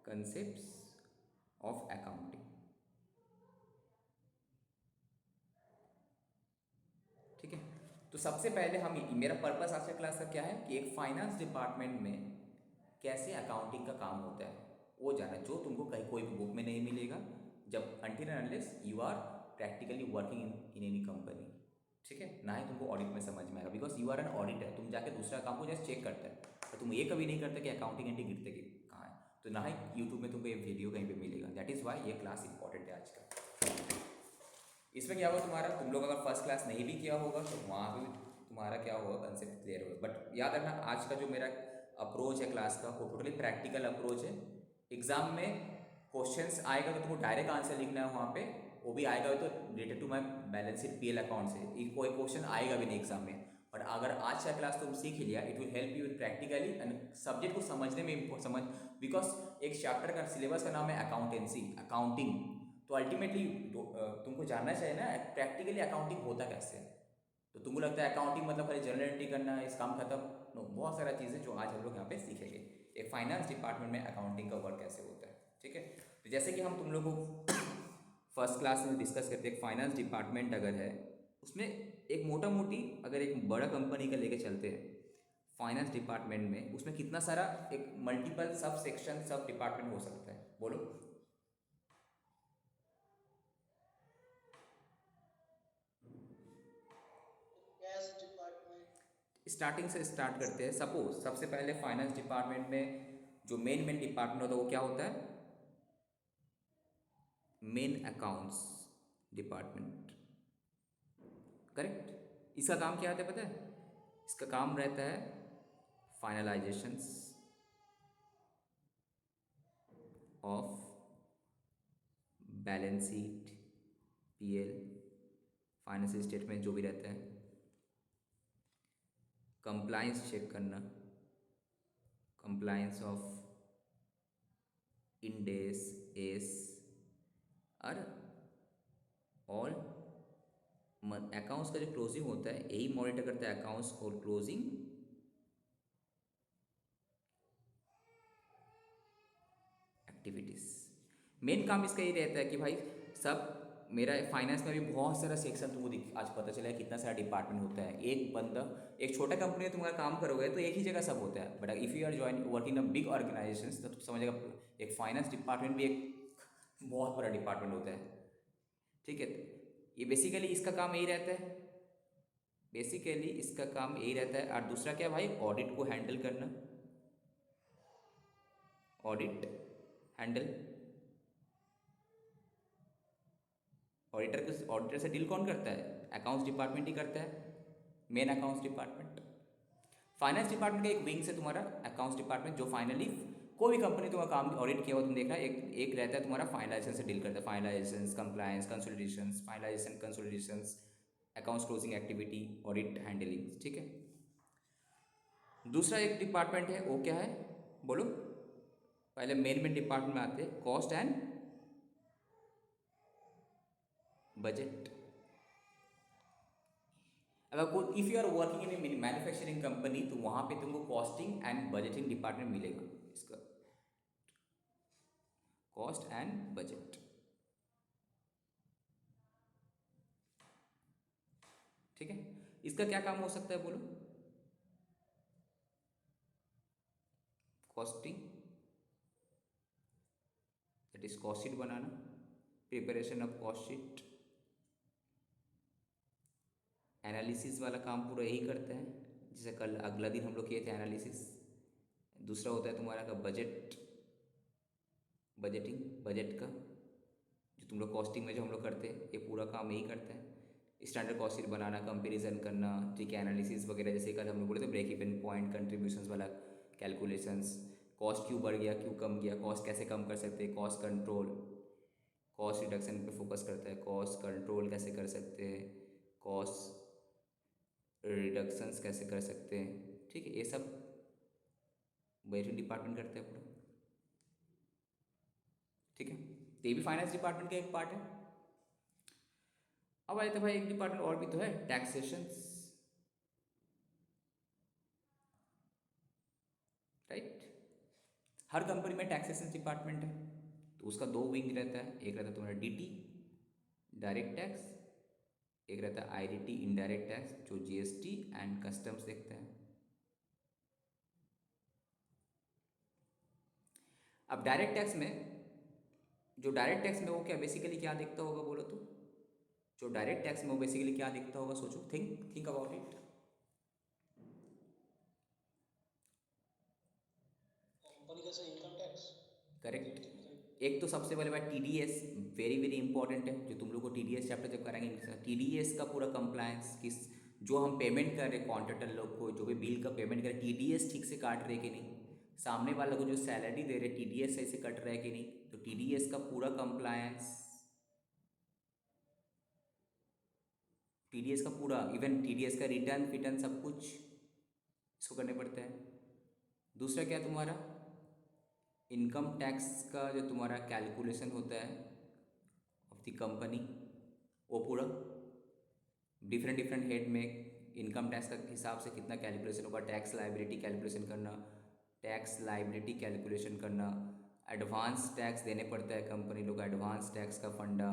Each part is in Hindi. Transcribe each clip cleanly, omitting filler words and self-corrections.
Concepts of accounting. ठीक है, तो सबसे पहले हम, मेरा पर्पस आज का क्लास का क्या है कि एक फाइनेंस डिपार्टमेंट में कैसे अकाउंटिंग का काम होता है वो जाना, जो तुमको कहीं कोई भी बुक में नहीं मिलेगा, जब until and unless you are practically working in any company. ठीक है, ना ही तुमको ऑडिट में समझ में आएगा, because you are an auditor. तुम जाके दूसरा काम को जस्ट चेक करता है, तो तुम ये कभी नहीं करते कि अकाउंटिंग एंट्री गिरते कि कहाँ है, तो ना ही यूट्यूब में तुमको ये वीडियो कहीं पे मिलेगा। दैट इज़ वाई ये क्लास इंपॉर्टेंट है आज का। इसमें क्या होगा, तुम्हारा, तुम लोग अगर फर्स्ट क्लास नहीं भी किया होगा तो वहाँ भी तुम्हारा क्या होगा, कंसेप्ट क्लियर होगा। बट याद रखना, आज का जो मेरा अप्रोच है क्लास का, वो टोटली प्रैक्टिकल अप्रोच है। एग्जाम में क्वेश्चंस आएगा तो तुमको डायरेक्ट आंसर लिखना है वहाँ पे, वो भी आएगा तो related to my balance sheet PL account से, ये कोई क्वेश्चन आएगा भी नहीं एग्जाम में। बट अगर आज का क्लास तुम सीख लिया, it will help you practically and subject को समझने में समझ, बिकॉज एक चैप्टर का सिलेबस का नाम है अकाउंटेंसी, अकाउंटिंग। तो अल्टीमेटली तुमको जानना चाहिए ना प्रैक्टिकली अकाउंटिंग होता कैसे है। तो तुमको लगता है अकाउंटिंग मतलब खाली जनरल एंट्री करना है, इस काम खत्म। नो, बहुत सारा चीज़ें जो आज हम लोग यहाँ पे सीखेंगे, एक फाइनेंस डिपार्टमेंट में अकाउंटिंग का वर्क कैसे होता है। ठीक है, तो जैसे कि हम तुम लोगों को फर्स्ट क्लास में डिस्कस करते हैं, एक फाइनेंस डिपार्टमेंट अगर है, उसमें एक मोटा मोटी अगर एक बड़ा कंपनी का लेके चलते हैं फाइनेंस डिपार्टमेंट में, उसमें कितना सारा एक मल्टीपल सब सेक्शन सब डिपार्टमेंट हो सकता है, बोलो। Cash department. स्टार्टिंग से स्टार्ट करते हैं। सपोज सबसे पहले फाइनेंस डिपार्टमेंट में जो मेन मेन डिपार्टमेंट होता है वो क्या होता है, मेन अकाउंट्स डिपार्टमेंट, करेक्ट। इसका काम क्या होता है पता है, इसका काम रहता है finalisations of balance sheet, PL, financial statement जो भी रहता है, कंप्लाइंस चेक करना, कंप्लाइंस ऑफ इंडेस एस और ऑल अकाउंट्स का जो क्लोजिंग होता है यही मॉनिटर करता है, अकाउंट्स और क्लोजिंग एक्टिविटीज। मेन काम इसका ये रहता है कि भाई सब, मेरा फाइनेंस में भी बहुत सारा सेक्शन तुमको आज पता चला है कितना सारा डिपार्टमेंट होता है। एक बंदा, एक छोटा कंपनी में तुम्हारा काम करोगे तो एक ही जगह सब होता है, but if you are join working a big organisation तो तुम समझेगा एक फाइनेंस डिपार्टमेंट भी एक बहुत बड़ा डिपार्टमेंट होता है। ठीक है, ये बेसिकली इसका काम यही रहता है, बेसिकली इसका काम यही रहता है। और दूसरा क्या भाई, ऑडिट को हैंडल करना, ऑडिट हैंडल, ऑडिटर से डील कौन करता है, अकाउंट्स डिपार्टमेंट ही करता है, main accounts department. Finance department का एक विंग से तुम्हारा अकाउंट्स डिपार्टमेंट, जो फाइनली कोई भी कंपनी तुम्हारा काम ऑडिट किया हुआ तुम देखना, एक एक रहता है तुम्हारा फाइनलाइजेशन से डील करता है, finalisation, compliance, consolidation, finalisation, consolidation, accounts closing activity, audit handling. ठीक है, दूसरा एक डिपार्टमेंट है वो क्या है, बोलो। पहले मेन मेन डिपार्टमेंट में आते हैं कॉस्ट एंड बजट। अगर कोई, if you are working in a manufacturing company तो वहाँ पे तुमको कॉस्टिंग एंड बजटिंग डिपार्टमेंट मिलेगा, इसका कॉस्ट एंड बजट। ठीक है, इसका क्या काम हो सकता है बोलो, costing, that is cost sheet banana, preparation of cost sheet, analysis वाला काम पूरा यही करता है, जैसे कल अगला दिन हम लोग किए थे एनालिसिस। दूसरा होता है तुम्हारा का बजट, बजटिंग, बजट का जो तुम लोग कॉस्टिंग में जो हम लोग करते हैं ये पूरा काम यही करता है, स्टैंडर्ड कॉस्ट शीट बनाना, कंपैरिजन करना, ठीक है, एनालिसिस वगैरह, जैसे कल हम लोग बोले थे ब्रेक इवन पॉइंट, कंट्रीब्यूशंस वाला कैलकुलेशंस, कॉस्ट क्यों बढ़ गया क्यों कम गया, कॉस्ट कैसे कम कर सकते हैं, कॉस्ट कंट्रोल, कॉस्ट रिडक्शन पे फोकस करता है, कॉस्ट कंट्रोल कैसे कर सकते हैं, कॉस्ट रिडक्शंस कैसे कर सकते हैं। ठीक है, ये सब वेरिंग डिपार्टमेंट करते हैं पूरा। ठीक है, तो ये भी फाइनेंस डिपार्टमेंट का एक पार्ट है। अब आए तो भाई एक डिपार्टमेंट और भी तो है, टैक्सेशंस, राइट। हर कंपनी में टैक्सेशन डिपार्टमेंट है, तो उसका दो विंग रहता है। एक रहता है तुम्हारा डीटी डायरेक्ट टैक्स, एक रहता है आईडीटी इनडायरेक्ट टैक्स जो जीएसटी एंड कस्टम्स देखते हैं। अब डायरेक्ट टैक्स में, जो डायरेक्ट टैक्स में वो क्या बेसिकली क्या देखता होगा बोलो तो? जो डायरेक्ट टैक्स में वो बेसिकली क्या देखता होगा, सोचो, थिंक अबाउट इट। कंपनी का से इनकम टैक्स। करेक्ट। एक तो सबसे पहले बात टीडीएस, वेरी वेरी इंपॉर्टेंट है, जो तुम लोग को टीडीएस चैप्टर जब कराएंगे, टीडीएस का पूरा कंप्लायंस, किस जो हम पेमेंट कर रहे कॉन्ट्रैक्टर लोग को, जो भी बिल का पेमेंट कर रहे, टीडीएस ठीक से काट रहे कि नहीं, सामने वाले को जो सैलरी दे रहे टीडीएस सही से कट रहा है कि नहीं, तो टीडीएस का पूरा कंप्लायंस, टीडीएस का पूरा, इवन टीडीएस का रिटर्न फिटर्न सब कुछ इसको करने पड़ता है। दूसरा क्या तुम्हारा इनकम टैक्स का जो तुम्हारा कैलकुलेशन होता है ऑफ द कंपनी, वो पूरा डिफरेंट डिफरेंट हेड में इनकम टैक्स का हिसाब से कितना कैलकुलेशन होगा, टैक्स लाइबिलिटी कैलकुलेशन करना, टैक्स लाइबिलिटी कैलकुलेशन करना, एडवांस टैक्स देने पड़ता है कंपनी लोग, एडवांस टैक्स का फंडा,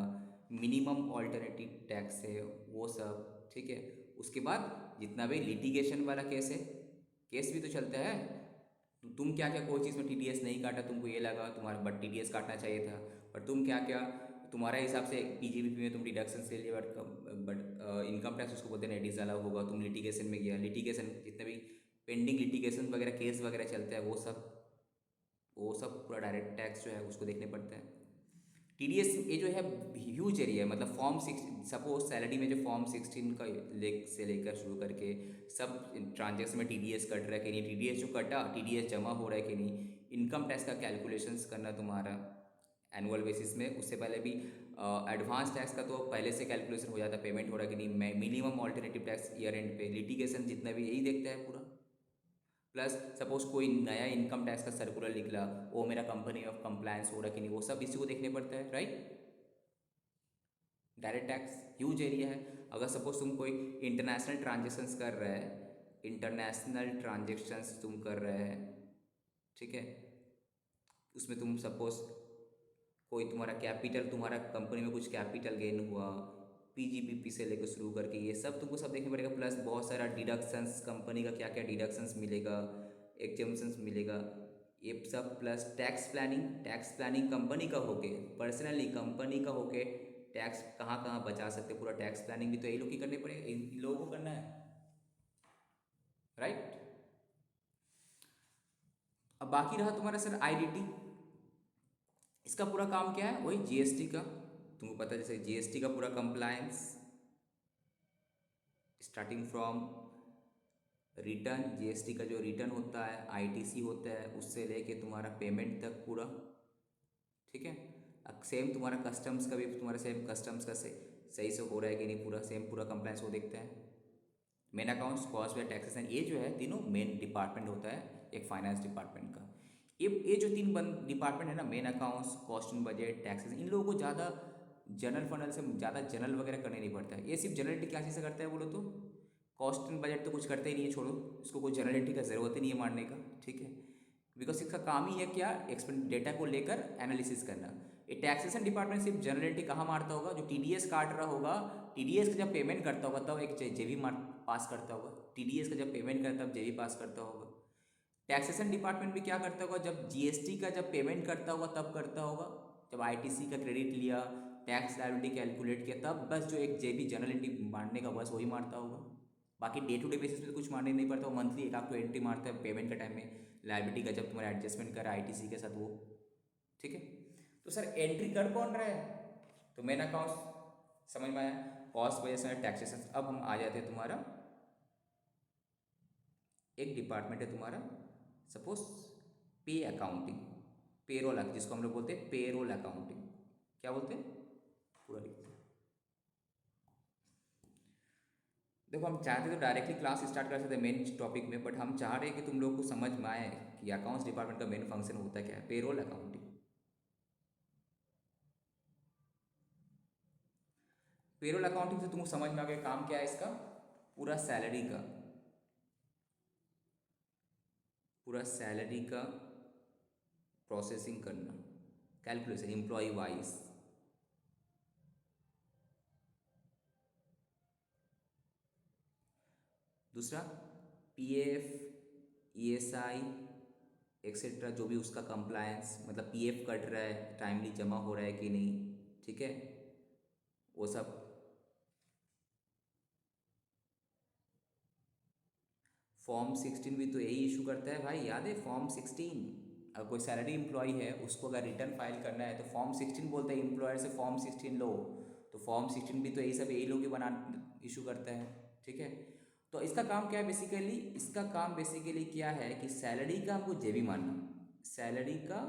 मिनिमम ऑल्टरनेटिव टैक्स है वो सब, ठीक है। उसके बाद जितना भी लिटिगेशन वाला केस है, केस भी तो चलता है, तो तुम क्या क्या कोई चीज़ में टीडीएस नहीं काटा, तुमको ये लगा तुम्हारा बट टीडीएस काटना चाहिए था, पर तुम क्या क्या तुम्हारे हिसाब से पीजीबीपी में तुम डिडक्शन ले लिए, बट इनकम टैक्स उसको बोलते हैं डिसअलाउ होगा, तुम लिटिगेशन में गया, लिटिगेशन जितने भी पेंडिंग लिटिगेशन वगैरह केस वगैरह चलता है वो सब पूरा डायरेक्ट टैक्स जो है उसको देखने पड़ता है। टीडीएस ये जो है ह्यूज एरिया है, मतलब फॉर्म 6, सपोज सैलरी में जो फॉर्म 16 का से लेकर शुरू करके सब ट्रांजेक्शन में टीडीएस कट रहा है कि नहीं, टीडीएस जो कटा टीडीएस जमा हो रहा है कि नहीं, इनकम टैक्स का कैलकुलेशंस करना तुम्हारा एनुअल बेसिस में, उससे पहले भी एडवांस टैक्स का तो पहले से कैलकुलेशन हो जाता है, पेमेंट हो रहा है कि नहीं, minimum alternative tax year and पे, लिटिगेशन जितना भी यही देखता है पूरा। प्लस सपोज कोई नया इनकम टैक्स का सर्कुलर निकला, वो मेरा कंपनी ऑफ कंप्लायंस हो रहा कि नहीं, वो सब इसी को देखने पड़ता है, right. Direct tax huge area है। अगर सपोज तुम कोई इंटरनेशनल ट्रांजेक्शन्स कर रहे हैं, इंटरनेशनल ट्रांजेक्शन्स तुम कर रहे हैं, ठीक है, उसमें तुम सपोज कोई तुम्हारा कैपिटल, तुम्हारा कंपनी में कुछ कैपिटल गेन हुआ, पीजीबीपी से लेकर शुरू करके ये सब तुमको सब देखना पड़ेगा। प्लस बहुत सारा डिडक्शंस, कंपनी का क्या क्या डिडक्शंस मिलेगा, एग्जम्पशंस मिलेगा, ये सब। प्लस टैक्स प्लानिंग कंपनी का होके, पर्सनली कंपनी का होके टैक्स कहाँ कहाँ बचा सकते, पूरा टैक्स प्लानिंग भी तो यही लोग ही करने पड़ेगा, इन लोगों को करना है, राइट। अब बाकी रहा तुम्हारा सर आईडीटी, इसका पूरा काम क्या है, वही जीएसटी का, तुमको पता है जैसे जीएसटी का पूरा compliance starting from return, GST का जो रिटर्न होता है, आईटीसी होता है, उससे लेके तुम्हारा पेमेंट तक पूरा, ठीक है। अब सेम तुम्हारा कस्टम्स का भी, तुम्हारा सेम कस्टम्स का सही से हो रहा है कि नहीं, पूरा सेम पूरा कंप्लायंस वो देखता है। मेन अकाउंट्स, कॉस्ट व टैक्सेशन, ये जो है तीनों मेन डिपार्टमेंट होता है एक फाइनेंस डिपार्टमेंट का। ये जो तीन डिपार्टमेंट है ना, main accounts, cost and budget, taxes, इन लोगों को ज़्यादा जनरल फंडल से ज़्यादा जनरल वगैरह करने नहीं पड़ता है। ये सिर्फ जनरलिटी क्या चीज़ से करता है बोलो तो, कॉस्ट एंड बजट तो कुछ करते ही नहीं है, छोड़ो, इसको कोई जनरलिटी का ज़रूरत ही नहीं है मानने का, ठीक है, बिकॉज इसका काम ही है क्या, डेटा को लेकर एनालिसिस करना। ये टैक्सेशन डिपार्टमेंट सिर्फ जनरलिटी कहाँ मारता होगा, जो टीडीएस काट रहा होगा, टीडीएस का जब पेमेंट करता होगा तब एक जेबी पास करता होगा, टीडीएस का जब पेमेंट करता है तब जेबी पास करता होगा। टैक्सेशन डिपार्टमेंट भी क्या करता होगा, जब जीएसटी का जब पेमेंट करता होगा तब करता होगा, जब आईटीसी का क्रेडिट लिया, टैक्स लायबिलिटी कैलकुलेट किया, तब बस जो एक जेबी जनरल एंट्री मारने का बस वही मारता होगा। बाकी डे टू डे बेसिस पे तो कुछ मारने नहीं पड़ता, वो मंथली एक आपको एंट्री मारता है पेमेंट के टाइम में, लायबिलिटी का जब तुम्हारा एडजस्टमेंट करा आईटीसी के साथ वो, ठीक है। तो सर एंट्री कर कौन रहा है, तो मेन अकाउंट्स समझ में आया, कॉस्ट वजह से टैक्सेशन। अब हम आ जाते हैं तुम्हारा एक डिपार्टमेंट है तुम्हारा सपोज पे अकाउंटिंग, पेरोल, जिसको हम लोग बोलते हैं पेरोल अकाउंटिंग, क्या बोलते हैं, पूरा लिखते हैं। देखो हम चाहते तो डायरेक्टली क्लास स्टार्ट कर सकते हैं मेन टॉपिक में, बट हम चाह रहे हैं कि तुम लोग को समझ में आए कि अकाउंट्स डिपार्टमेंट का मेन फंक्शन होता क्या है, पेरोल अकाउंटिंग। पेरोल अकाउंटिंग से तुमको समझ में आ गया काम क्या है इसका, पूरा सैलरी का, पूरा सैलरी का प्रोसेसिंग करना, कैलकुलेशन एम्प्लॉय वाइज। दूसरा पीएफ, ईएसआई एक्सेट्रा, जो भी उसका कंप्लायंस, मतलब पीएफ कट रहा है, टाइमली जमा हो रहा है कि नहीं, ठीक है, वो सब। फॉर्म 16 भी तो यही इशू करता है भाई, याद है फॉर्म 16? अगर कोई सैलरी एम्प्लॉय है उसको अगर रिटर्न फाइल करना है तो फॉर्म 16 बोलता है, एम्प्लॉयर से फॉर्म 16 लो, तो फॉर्म 16 भी तो यही सब यही लोग ही बना इशू करता है, ठीक है। तो इसका काम क्या है बेसिकली, इसका काम बेसिकली क्या है कि सैलरी का हमको जेबी मानना, सैलरी का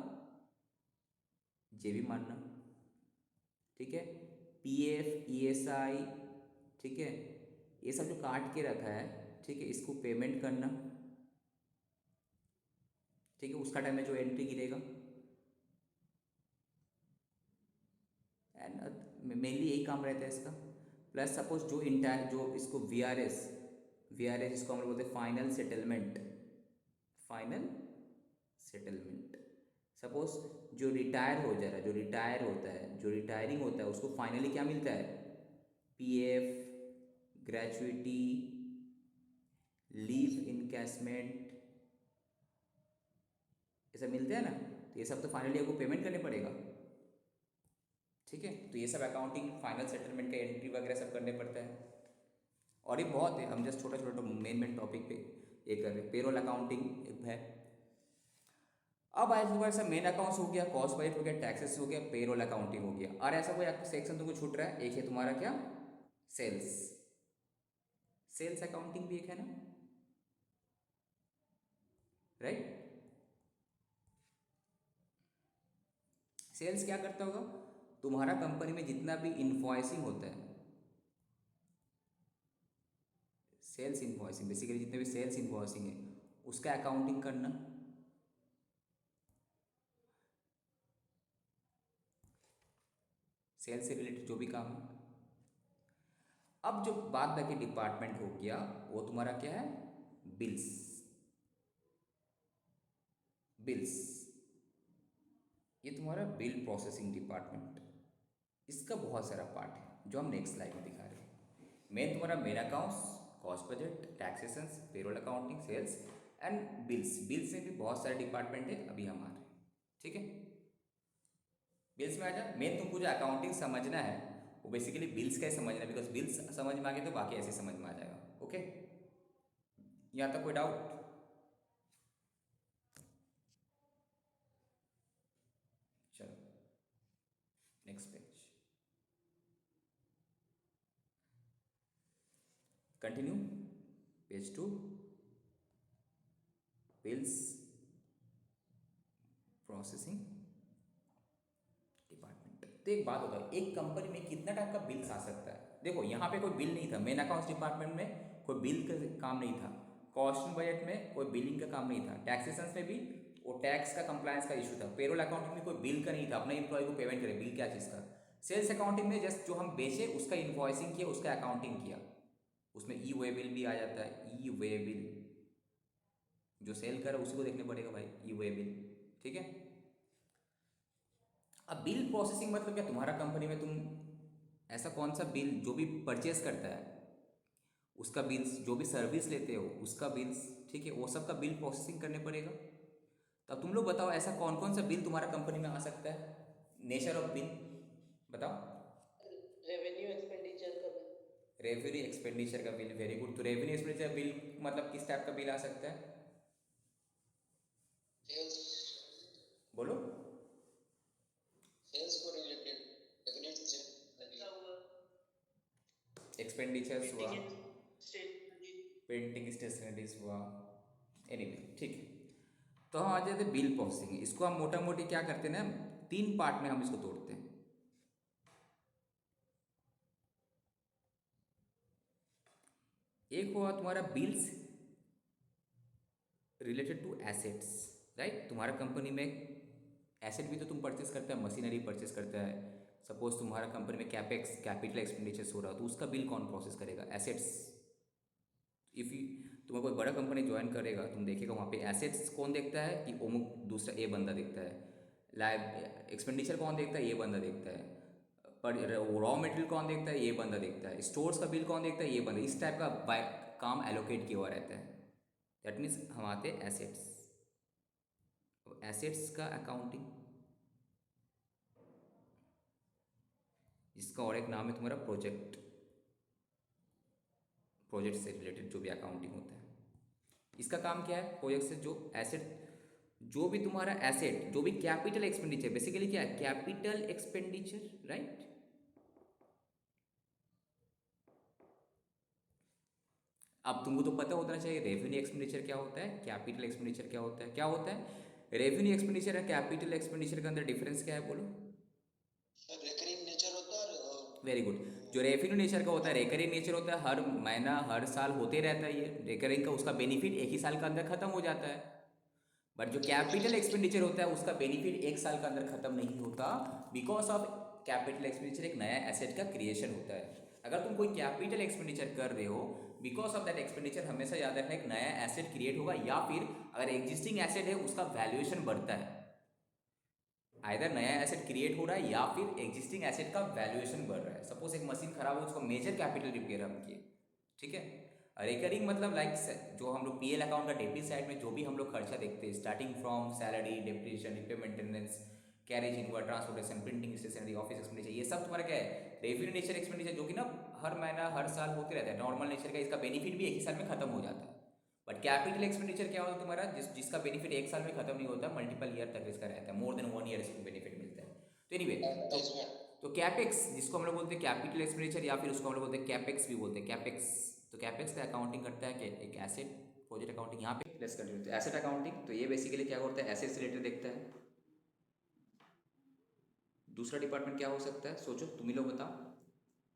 जेबी मानना, ठीक है। पीएफ, ईएसआई, ठीक है, ये सब जो काट के रखा है, ठीक है, इसको पेमेंट करना, ठीक है, उसका टाइम में जो एंट्री गिरेगा। एंड मेनली यही काम रहता है इसका। प्लस सपोज जो इंटायर जो इसको वीआरएस, वीआरएस इसको हम लोग बोलते हैं final settlement, final settlement. Suppose जो रिटायर हो जा रहा है, जो रिटायर होता है, जो रिटायरिंग होता है, उसको फाइनली क्या मिलता है, पीएफ, ग्रेचुइटी, लीव इनकैशमेंट, ये सब मिलते हैं ना, तो ये सब तो फाइनली आपको पेमेंट करने पड़ेगा, ठीक है। तो ये सब अकाउंटिंग फाइनल सेटलमेंट का एंट्री वगैरह सब करने पड़ता है। और ये बहुत है, हम जस्ट छोटा छोटा मेन टॉपिक पे ये कर रहे हैं। पेरोल अकाउंटिंग एक है। अब आज तुम्हारे सब मेन अकाउंट्स हो गया, कॉस्ट बजट हो गया, टैक्सेस हो गया, पेरोल अकाउंटिंग हो गया, और ऐसा कोई सेक्शन तुमको छूट रहा है, एक है तुम्हारा क्या, सेल्स, सेल्स अकाउंटिंग भी एक है ना, राइट। सेल्स क्या करता होगा, तुम्हारा कंपनी में जितना भी इन्वॉइसिंग होता है, सेल्स इन्वॉइसिंग बेसिकली जितने भी सेल्स इन्वॉइसिंग है उसका अकाउंटिंग करना, सेल्स से रिलेटेड जो भी काम है। अब जो बाद बाकी डिपार्टमेंट हो गया वो तुम्हारा क्या है, बिल्स, बिल्स, ये तुम्हारा बिल प्रोसेसिंग डिपार्टमेंट। इसका बहुत सारा पार्ट है जो हम नेक्स्ट स्लाइड में दिखा रहे हैं। मेन तुम्हारा main accounts, cost budget, taxations, payroll accounting, sales and bills. Bills में भी बहुत सारे डिपार्टमेंट है, अभी हम आ रहे हैं, ठीक है। बिल्स में आ जाए, मेन तुमको जो अकाउंटिंग समझना है वो बेसिकली बिल्स का ही समझना है, बिकॉज बिल्स समझ में आ गए तो बाकी ऐसे समझ में आ जाएगा, ओके। यहाँ तक कोई डाउट? चलो next page, continue, page 2, bills processing department. तो एक बात होता है, एक कंपनी में कितना टाइप का बिल्स आ सकता है। देखो यहाँ पे कोई बिल नहीं था, मेन अकाउंट्स डिपार्टमेंट में कोई बिल का काम नहीं था, कॉस्ट बजट में कोई बिलिंग का काम नहीं था, टैक्सेशन में भी वो टैक्स का कंप्लायंस का इशू था, पेरोल अकाउंटिंग में कोई बिल का नहीं था, अपने एम्प्लॉय को पेमेंट करे, बिल क्या चीज़ का। सेल्स अकाउंटिंग में जस्ट जो हम बेचे उसका इन्वॉइसिंग किया, उसका अकाउंटिंग किया, उसमें ई वे बिल भी आ जाता है, ई वे बिल, जो सेल कर उसी को देखने पड़ेगा भाई, ई वे बिल, ठीक है। अब बिल प्रोसेसिंग मतलब क्या, तुम्हारा कंपनी में तुम ऐसा कौन सा बिल जो भी परचेस करता है उसका बिल्स, जो भी सर्विस लेते हो उसका बिल्स, ठीक है, वो सब का बिल प्रोसेसिंग करने पड़ेगा। तो अब तुम लोग बताओ ऐसा कौन कौन सा बिल तुम्हारा कंपनी में आ सकता है, नेचर ऑफ बिल बताओ। रेवेन्यू एक्सपेंडिचर का बिल। रेवेन्यू एक्सपेंडिचर का बिल, वेरी गुड। तो रेवेन्यू एक्सपेंडिचर बिल मतलब किस टाइप का बिल आ सकता है, सेल्स, बोलो। सेल्स को रिलेटेड रेवेन्यू एक्सपेंडिचर्स हुआ, स्टेशनरी। प्रिंटिंग स्टेशनरीज हुआ, एनीवे, ठीक है। तो हम आ जाते हैं बिल प्रोसेसिंग। इसको हम मोटा मोटी क्या करते हैं ना, तीन पार्ट में हम इसको तोड़ते हैं। एक हुआ तुम्हारा bills related to assets, right. तुम्हारा कंपनी में एसेट भी तो तुम परचेस करता है, मशीनरी परचेस करता है, सपोज तुम्हारा कंपनी में कैपेक्स कैपिटल एक्सपेंडिचर्स हो रहा हो तो उसका बिल कौन प्रोसेस करेगा, एसेट्स। इफ़ यू तुम्हें कोई बड़ा कंपनी ज्वाइन करेगा, तुम देखेगा वहाँ पे एसेट्स कौन देखता है कि अमुक दूसरा ए बंदा देखता है, लाइव एक्सपेंडिचर कौन देखता है, ये बंदा देखता है, पर रॉ मटेरियल कौन देखता है, ये बंदा देखता है, स्टोर्स का बिल कौन देखता है, ये बंदा, इस टाइप का काम एलोकेट किया हुआ रहता है। दैट मीन्स हम आते हैं एसेट्स। एसेट्स का अकाउंटिंग, जिसका और एक नाम है तुम्हारा प्रोजेक्ट, प्रोजेक्ट से रिलेटेड जो भी अकाउंटिंग होता है, इसका काम क्या है, प्रोजेक्ट से जो एसेट, जो भी तुम्हारा एसेट, जो भी कैपिटल एक्सपेंडिचर, बेसिकली क्या है, कैपिटल एक्सपेंडिचर, राइट। अब तुमको तो पता होना चाहिए रेवेन्यू एक्सपेंडिचर क्या होता है, कैपिटल एक्सपेंडिचर क्या होता है, क्या होता है रेवेन्यू एक्सपेंडिचर और कैपिटल एक्सपेंडिचर के अंदर डिफरेंस क्या है, बोलो। रिकरिंग नेचर होता है और वेरी गुड। जो रेवेन्यू नेचर का होता है, रेकरिंग नेचर होता है, हर महीना हर साल होते रहता है, ये रेकरिंग का उसका बेनिफिट एक ही साल के अंदर खत्म हो जाता है। बट जो कैपिटल एक्सपेंडिचर होता है उसका बेनिफिट एक साल के अंदर खत्म नहीं होता, बिकॉज ऑफ कैपिटल एक्सपेंडिचर एक नया एसेट का क्रिएशन होता है। अगर तुम कोई कैपिटल एक्सपेंडिचर कर रहे हो, बिकॉज ऑफ दैट एक्सपेंडिचर हमेशा याद रखना एक नया एसेट क्रिएट होगा, या फिर अगर एग्जिस्टिंग एसेट है उसका वैल्यूएशन बढ़ता है। आइदर नया एसेट क्रिएट हो रहा है या फिर एग्जिस्टिंग एसेट का वैल्यूएशन बढ़ रहा है। सपोज एक मशीन खराब हो, उसको मेजर कैपिटल रिपेयर हम किए, ठीक है। रिकरिंग मतलब लाइक जो हम लोग पीएल अकाउंट का डेबिट साइड में जो भी हम लोग खर्चा देखते हैं, starting from salary, depreciation, repair, maintenance, carriage inward, transportation, printing, stationery, office expenditure, ये सब तुम्हारा क्या है, रेवेन्यू नेचर एक्सपेंडिचर, जो कि ना हर महीना हर साल होते रहता है, नॉर्मल नेचर का, इसका बेनिफिट भी एक ही साल में खत्म हो जाता है। बट कैपिटल एक्सपेंडिचर क्या होता है तुम्हारा, जिसका बेनिफिट एक साल में खत्म नहीं होता, मल्टीपल ईयर तक इसका रहता है, मोर देन 1 ईयर इसको बेनिफिट मिलता है। तो एनीवे, तो एडवर्टाइजमेंट। तो कैपेक्स जिसको हम लोग बोलते हैं कैपिटल एक्सपेंडिचर, या फिर उसको हम लोग बोलते हैं कैपेक्स भी बोलते हैं, कैपेक्स। तो कैपेक्स का अकाउंटिंग करता है कि एक एसेट प्रोजेक्ट अकाउंटिंग, यहाँ पे लेट्स कंटिन्यू। तो एसेट अकाउंटिंग, तो ये बेसिकली क्या करता है, एसेट से रिलेटेड देखता है। दूसरा डिपार्टमेंट क्या हो सकता है, सोचो तुम ही लोग बताओ।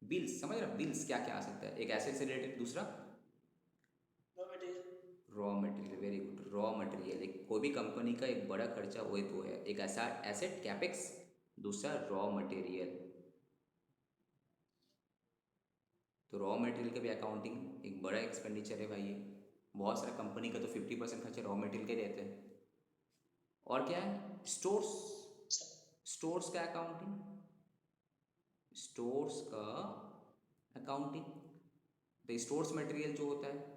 बिल्स, समझ रहे हो, बिल्स क्या क्या आ सकता है एक एसेट से रिलेटेड। दूसरा raw material. Raw material, very good, raw material एक कोई भी कंपनी का एक बड़ा खर्चा वो तो है, एक ऐसा एसेट कैपेक्स, दूसरा रॉ मटेरियल। तो रॉ मटेरियल का भी अकाउंटिंग एक बड़ा एक्सपेंडिचर है भाई, ये बहुत सारा कंपनी का तो 50% खर्चा रॉ मटेरियल का ही रहता है। और क्या है, स्टोर्स, स्टोर्स का अकाउंटिंग, स्टोर्स का अकाउंटिंग, तो स्टोर्स मटेरियल जो होता है,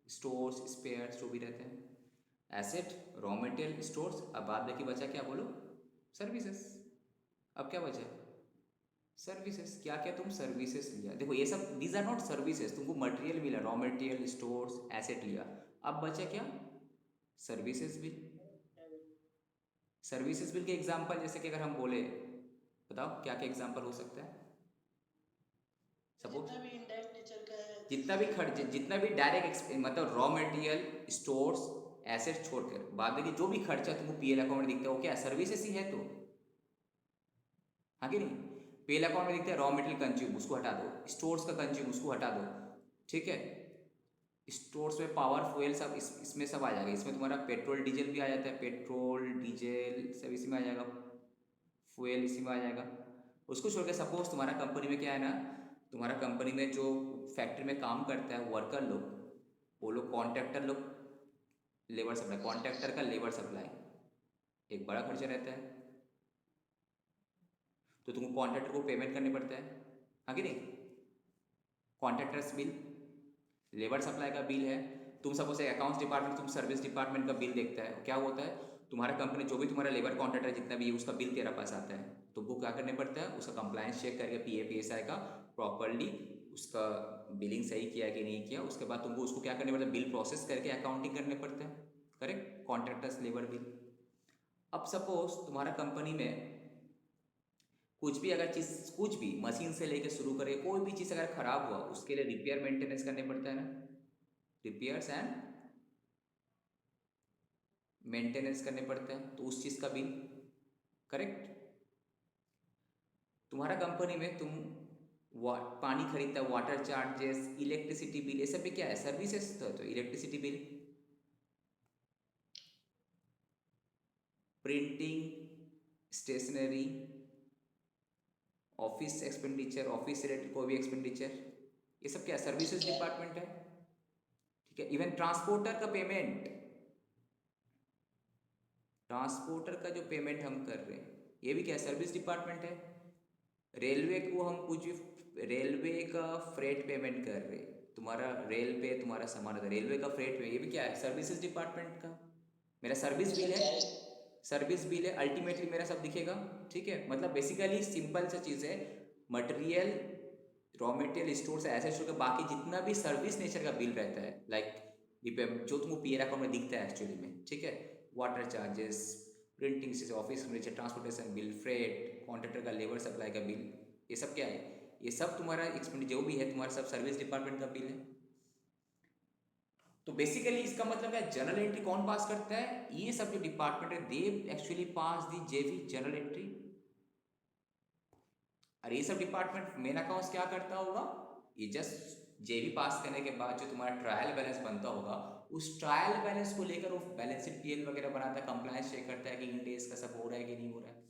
स्टोर्स स्पेयर्स जो भी रहते हैं, एसेट, रॉ मटेरियल, स्टोर्स। अब बाद बाकी बचा क्या, बोलो, सर्विसेज। अब क्या बचा, सर्विसेज। क्या क्या तुम सर्विसेज लिया, देखो ये सब दीज आर नॉट सर्विसेज, तुमको मटेरियल मिला, रॉ मटेरियल, स्टोर्स, एसेट लिया, अब बचा क्या, सर्विसेज बिल। सर्विसेज बिल के एग्जांपल जैसे कि अगर हम बोले, बताओ क्या क्या एग्जांपल हो सकता है। सपोज जितना भी इनडायरेक्ट नेचर का है, जितना भी खर्च, जितना भी डायरेक्ट मतलब रॉ मटेरियल, स्टोर्स, एसेट छोड़कर बाद में जो भी खर्चा तुमको पीएल अकाउंट में दिखता है वो क्या सर्विसेज ही है, तो हाँ कि नहीं। पीएल अकाउंट में दिखता है रॉ मटेरियल कंज्यूम, उसको हटा दो, स्टोर्स का कंज्यूम उसको हटा दो, ठीक है। स्टोर्स में पावर फ्यूल सब इसमें सब आ जाएगा, इसमें तुम्हारा पेट्रोल डीजल भी आ जाता है, पेट्रोल डीजल सब इसी में आ जाएगा, फ्यूल इसी में आ जाएगा। उसको छोड़ के सपोज तुम्हारा कंपनी में क्या है ना, तुम्हारा कंपनी में जो फैक्ट्री में काम करता है वर्कर लोग, वो लोग कॉन्ट्रैक्टर लोग, लेबर सप्लाई, कॉन्ट्रैक्टर का लेबर सप्लाई एक बड़ा खर्चा रहता है, तो तुमको कॉन्ट्रैक्टर को पेमेंट करने पड़ता है, हाँ कि नहीं। कॉन्ट्रैक्टर्स बिल, लेबर सप्लाई का बिल है। तुम सपोज अकाउंट्स डिपार्टमेंट, तुम सर्विस डिपार्टमेंट का बिल देखता है, क्या होता है, तुम्हारा कंपनी जो भी तुम्हारा लेबर कॉन्ट्रैक्टर जितना भी है उसका बिल तेरा पास आता है, तुमको क्या करने पड़ता है, उसका कंप्लायंस चेक करके PAPSI का प्रॉपरली उसका बिलिंग सही किया कि नहीं किया, उसके बाद तुमको उसको क्या करने पड़ता है, बिल प्रोसेस करके अकाउंटिंग करने पड़ता है, करेक्ट, कॉन्ट्रैक्टर्स लेबर बिल। अब सपोज तुम्हारा कंपनी में कुछ भी अगर चीज़, कुछ भी मशीन से लेके शुरू करे, कोई भी चीज़ अगर खराब हुआ उसके लिए रिपेयर मेंटेनेंस करने पड़ता है ना, रिपेयर्स एंड मेंटेनेंस करने पड़ते हैं, तो उस चीज़ का बिल, करेक्ट। तुम्हारा कंपनी में तुम पानी खरीदता है, वाटर चार्जेस, इलेक्ट्रिसिटी बिल, ये सब भी क्या है, सर्विसेज। तो electricity bill, printing, stationery, office expenditure, office से रिलेटेड कोई भी एक्सपेंडिचर, ये सब क्या सर्विसेज डिपार्टमेंट है, ठीक है। इवन ट्रांसपोर्टर का पेमेंट, ट्रांसपोर्टर का जो पेमेंट हम कर रहे हैं ये भी क्या सर्विस डिपार्टमेंट है। रेलवे को हम कुछ भी, रेलवे का फ्रेट पेमेंट कर रहे, तुम्हारा रेल पे तुम्हारा सामान होता है, रेलवे का फ्रेट पे, ये भी क्या है सर्विसेज डिपार्टमेंट का। मेरा सर्विस बिल है, सर्विस बिल है, अल्टीमेटली मेरा सब दिखेगा। ठीक है, मतलब बेसिकली सिंपल सा चीज़ है, मटेरियल, रॉ मटेरियल, स्टोर से ऐसे स्टोर का बाकी जितना भी सर्विस नेचर का बिल रहता है, लाइक जो तुमको पीएर अकाउंट में दिखता है एक्चुअली में, ठीक है, वाटर चार्जेस, प्रिंटिंग से ऑफिस में ट्रांसपोर्टेशन बिल, फ्रेट, कॉन्ट्रैक्टर का लेबर सप्लाई का बिल, ये सब क्या है, ये सब तुम्हारा एक्सपेंड जो भी है तुम्हारा सब सर्विस डिपार्टमेंट का बिल है। तो बेसिकली इसका मतलब है जनरल एंट्री कौन पास करता है, ये सब जो डिपार्टमेंट है दे एक्चुअली पास दी जेवी जनरल एंट्री। और ये सब डिपार्टमेंट मेन अकाउंट्स क्या करता होगा, ये जस्ट जेवी पास करने के बाद जो तुम्हारा ट्रायल बैलेंस बनता होगा उस ट्रायल बैलेंस को लेकर वो बैलेंस शीट पीएल वगैरह बनाता है, कंप्लायंस चेक करता है कि इन डेज का सब हो रहा है कि नहीं हो रहा है,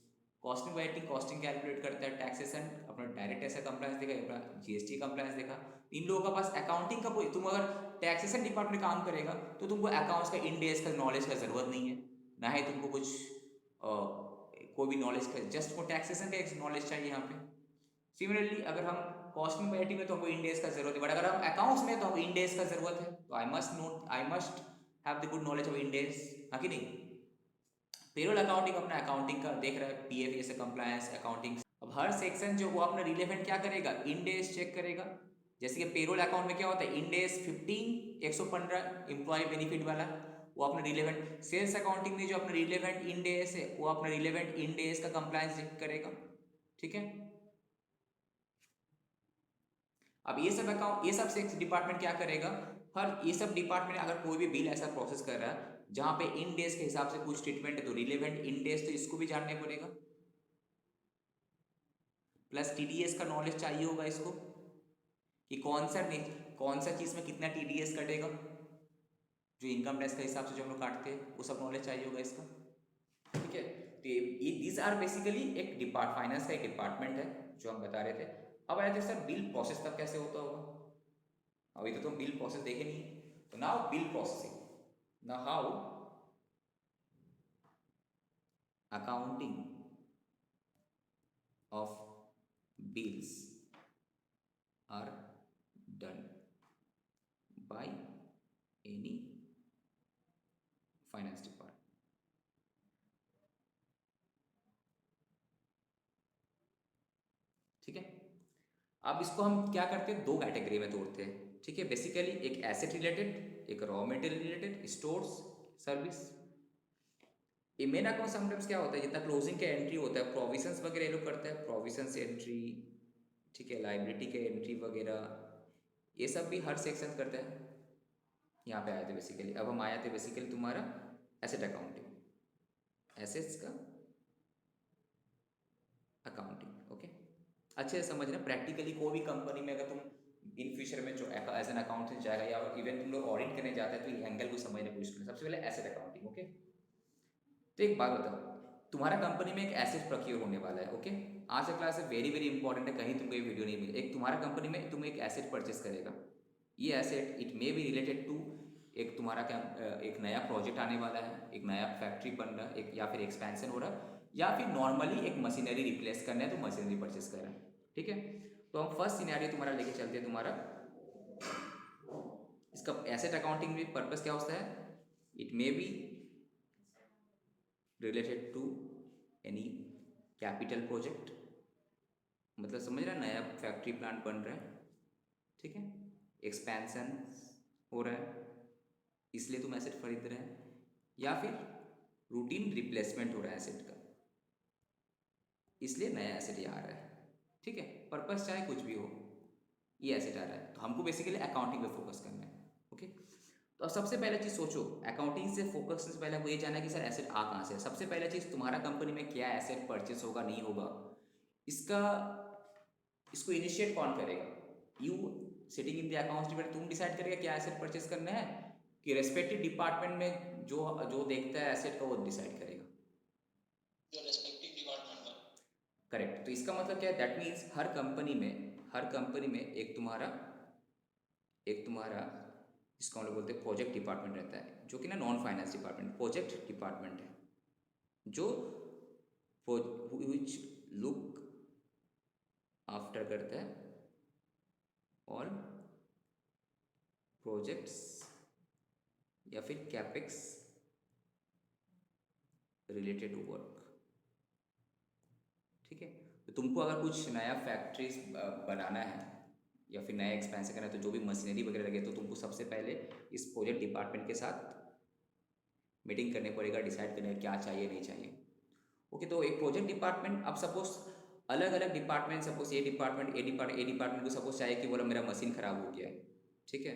कॉस्टिंग वाइटिंग कॉस्टिंग कैलकुलेट करता है, टैक्सेशन अपना डायरेक्ट ऐसा कंप्लायंस देखा, अपना जीएसटी कंप्लायंस देखा। इन लोगों का पास अकाउंटिंग का कोई, तुम अगर टैक्सेशन डिपार्टमेंट काम करेगा तो तुमको अकाउंट्स का इन डेज का नॉलेज का ज़रूरत नहीं है, ना ही तुमको कुछ कोई भी नॉलेज का, जस्ट को टैक्सेशन का एक नॉलेज चाहिए यहाँ पे। सिमिलरली अगर हम कॉस्टिंग वाइटिंग में तो हमको इन डेज का जरूरत है, बट अगर हम अकाउंट्स में तो हमको इन डेज का जरूरत है, तो I must have the good knowledge of in days, हाँ कि नहीं। पेरोल अकाउंटिंग अपना अकाउंटिंग का देख रहा है, पीएफ से कंप्लायंस अकाउंटिंग। अब हर सेक्शन जो वो अपना रिलेवेंट क्या करेगा, इन डेज चेक करेगा। जैसे कि पेरोल अकाउंट में क्या होता है, इन डेज 15 115 एम्प्लॉय बेनिफिट वाला, वो अपना रिलेवेंट। सेल्स अकाउंटिंग में जो अपना रिलेवेंट इन डेज है वो अपना रिलेवेंट इन डेज का कंप्लायंस चेक करेगा। ठीक है, अब ये सब अकाउंट, ये सब डिपार्टमेंट क्या करेगा, हर ये सब डिपार्टमेंट अगर कोई भी बिल ऐसा प्रोसेस कर रहा है जहां पे इन डेज के हिसाब से कुछ ट्रीटमेंट है तो रिलेवेंट इन डेज तो इसको भी जानने पड़ेगा, प्लस टीडीएस का नॉलेज चाहिए होगा इसको कि कौन सा चीज़ में कितना टीडीएस कटेगा, जो इनकम टैक्स के हिसाब से जो हम लोग काटते हैं वो सब नॉलेज चाहिए होगा इसका। ठीक है, तो ये दीज आर बेसिकली एक फाइनेंस का एक डिपार्टमेंट है जो हम बता रहे थे। अब आए थे सर बिल प्रोसेस तब कैसे होता होगा, अभी तो तुम बिल प्रोसेस देखे नहीं, तो now bill processing, now how accounting of bills are done by any finance department। ठीक है, अब इसको हम क्या करते हैं, दो कैटेगरी में तोड़ते हैं। ठीक है, बेसिकली एक एसेट रिलेटेड, एक raw material related, stores, service. ये मेन अकाउंट समटाइम्स क्या होता है, जितना क्लोजिंग का एंट्री होता है, प्रोविजंस वगैरह ये लोग करते हैं, प्रोविजंस एंट्री, ठीक है, लाइबिलिटी के एंट्री वगैरह, ये सब भी हर सेक्शन करते हैं। यहाँ पे आए थे बेसिकली, अब हम आए थे बेसिकली तुम्हारा एसेट अकाउंटिंग, एसेट्स का अकाउंटिंग। ओके, अच्छे से समझना, प्रैक्टिकली कोई भी कंपनी में अगर तुम इन फ्यूचर में जो एज एन अकाउंटेंट जाएगा या इवन तुम लोग ऑडिट करने जाते हैं तो ये एंगल को समझने की कोशिश करें। सबसे पहले एसेट अकाउंटिंग। ओके, तो एक बात बताओ, तुम्हारा कंपनी में एक एसेट प्रोक्योर होने वाला है। ओके, आज का क्लास वेरी वेरी इंपॉर्टेंट है, कहीं तुमको ये वीडियो नहीं मिले। एक तुम्हारा कंपनी में तुम एक एसेट परचेस करेगा, ये asset it may be related to एक तुम्हारा क्या, एक नया प्रोजेक्ट आने वाला है, एक नया फैक्ट्री बन रहा है, एक या फिर एक्सपेंशन हो रहा है, या फिर नॉर्मली एक मशीनरी रिप्लेस करना है तो मशीनरी परचेस कर रहा है। ठीक है, तो हम फर्स्ट सिनेरियो तुम्हारा लेके चलते हैं। तुम्हारा इसका एसेट अकाउंटिंग में पर्पस क्या होता है, it may be related to any capital project, मतलब समझ रहा है, नया फैक्ट्री प्लांट बन रहा है, ठीक है, एक्सपेंशन हो रहा है इसलिए तुम एसेट खरीद रहे हैं, या फिर रूटीन रिप्लेसमेंट हो रहा है एसेट का इसलिए नया एसेट ये आ रहा है। ठीक है, पर्पस चाहे कुछ भी हो, ये एसेट आ रहा है, तो हमको बेसिकली अकाउंटिंग पे फोकस करना है। ओके, तो अब सबसे पहले चीज़ सोचो, अकाउंटिंग से फोकस से पहले आपको ये जानना है कि सर एसेट आ कहाँ से। सबसे पहले चीज़, तुम्हारा कंपनी में क्या एसेट परचेस होगा नहीं होगा, इसको इनिशिएट कौन करेगा, you sitting in the accounts department, तुम डिसाइड करेगा क्या एसेट परचेस करना है, कि रेस्पेक्टिव डिपार्टमेंट में जो देखता है एसेट का वो डिसाइड करेगा, जो रेस्पेक्टिव डिपार्टमेंट है। करेक्ट। तो इसका मतलब क्या है, दैट मीन्स हर कंपनी में एक तुम्हारा जिसको हम लोग बोलते हैं प्रोजेक्ट डिपार्टमेंट रहता है, जो कि ना non finance department, project department है, जो विच लुक आफ्टर करता है और प्रोजेक्ट्स या फिर कैपेक्स रिलेटेड टू वर्क। ठीक है, तो तुमको अगर कुछ नया फैक्ट्रीज बनाना है या फिर नया एक्सपेंशन करना है, तो जो भी मशीनरी वगैरह लगे, तो तुमको सबसे पहले इस प्रोजेक्ट डिपार्टमेंट के साथ मीटिंग करने पड़ेगा, डिसाइड करने क्या चाहिए नहीं चाहिए। ओके, तो एक प्रोजेक्ट डिपार्टमेंट, अब सपोज अलग अलग डिपार्टमेंट, सपोज ए डिपार्टमेंट को सपोज चाहिए कि बोला मेरा मशीन ख़राब हो गया है, ठीक है,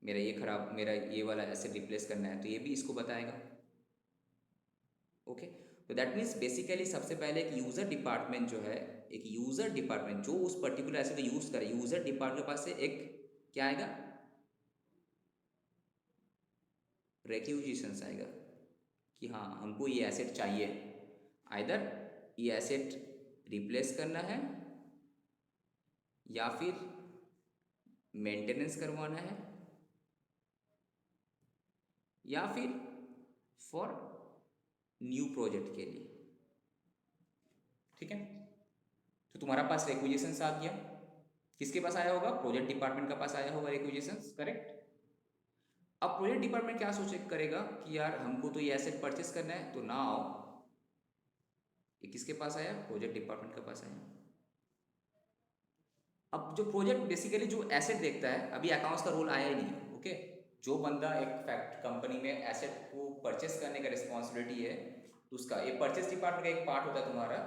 मेरा ये वाला एसेट रिप्लेस करना है, तो ये भी इसको बताएगा। ओके, तो दैट मीन्स बेसिकली सबसे पहले एक यूज़र डिपार्टमेंट जो है, एक यूज़र डिपार्टमेंट जो उस पर्टिकुलर एसेट को यूज़ करे, यूज़र डिपार्टमेंट के पास से एक क्या आएगा, रिक्विजिशंस आएगा कि हाँ हमको ये एसेट चाहिए, आइदर ये एसेट रिप्लेस करना है या फिर मेंटेनेंस करवाना है या फिर फॉर न्यू प्रोजेक्ट के लिए। ठीक है, तो तुम्हारा पास रिक्विजिशंस आ गया, किसके पास आया होगा, प्रोजेक्ट डिपार्टमेंट का पास आया होगा रिक्विजिशंस, करेक्ट। अब प्रोजेक्ट डिपार्टमेंट क्या सोच करेगा कि यार हमको तो ये एसेट परचेस करना है, तो नाउ ये किसके पास आया, प्रोजेक्ट डिपार्टमेंट के पास आया। अब जो प्रोजेक्ट बेसिकली जो एसेट देखता है, अभी अकाउंट्स का रोल आया ही नहीं, ओके, जो बंदा एक फैक्ट कंपनी में एसेट को परचेस करने का रिस्पॉन्सिबिलिटी है, तो उसका ये परचेस डिपार्टमेंट का एक पार्ट होता है तुम्हारा।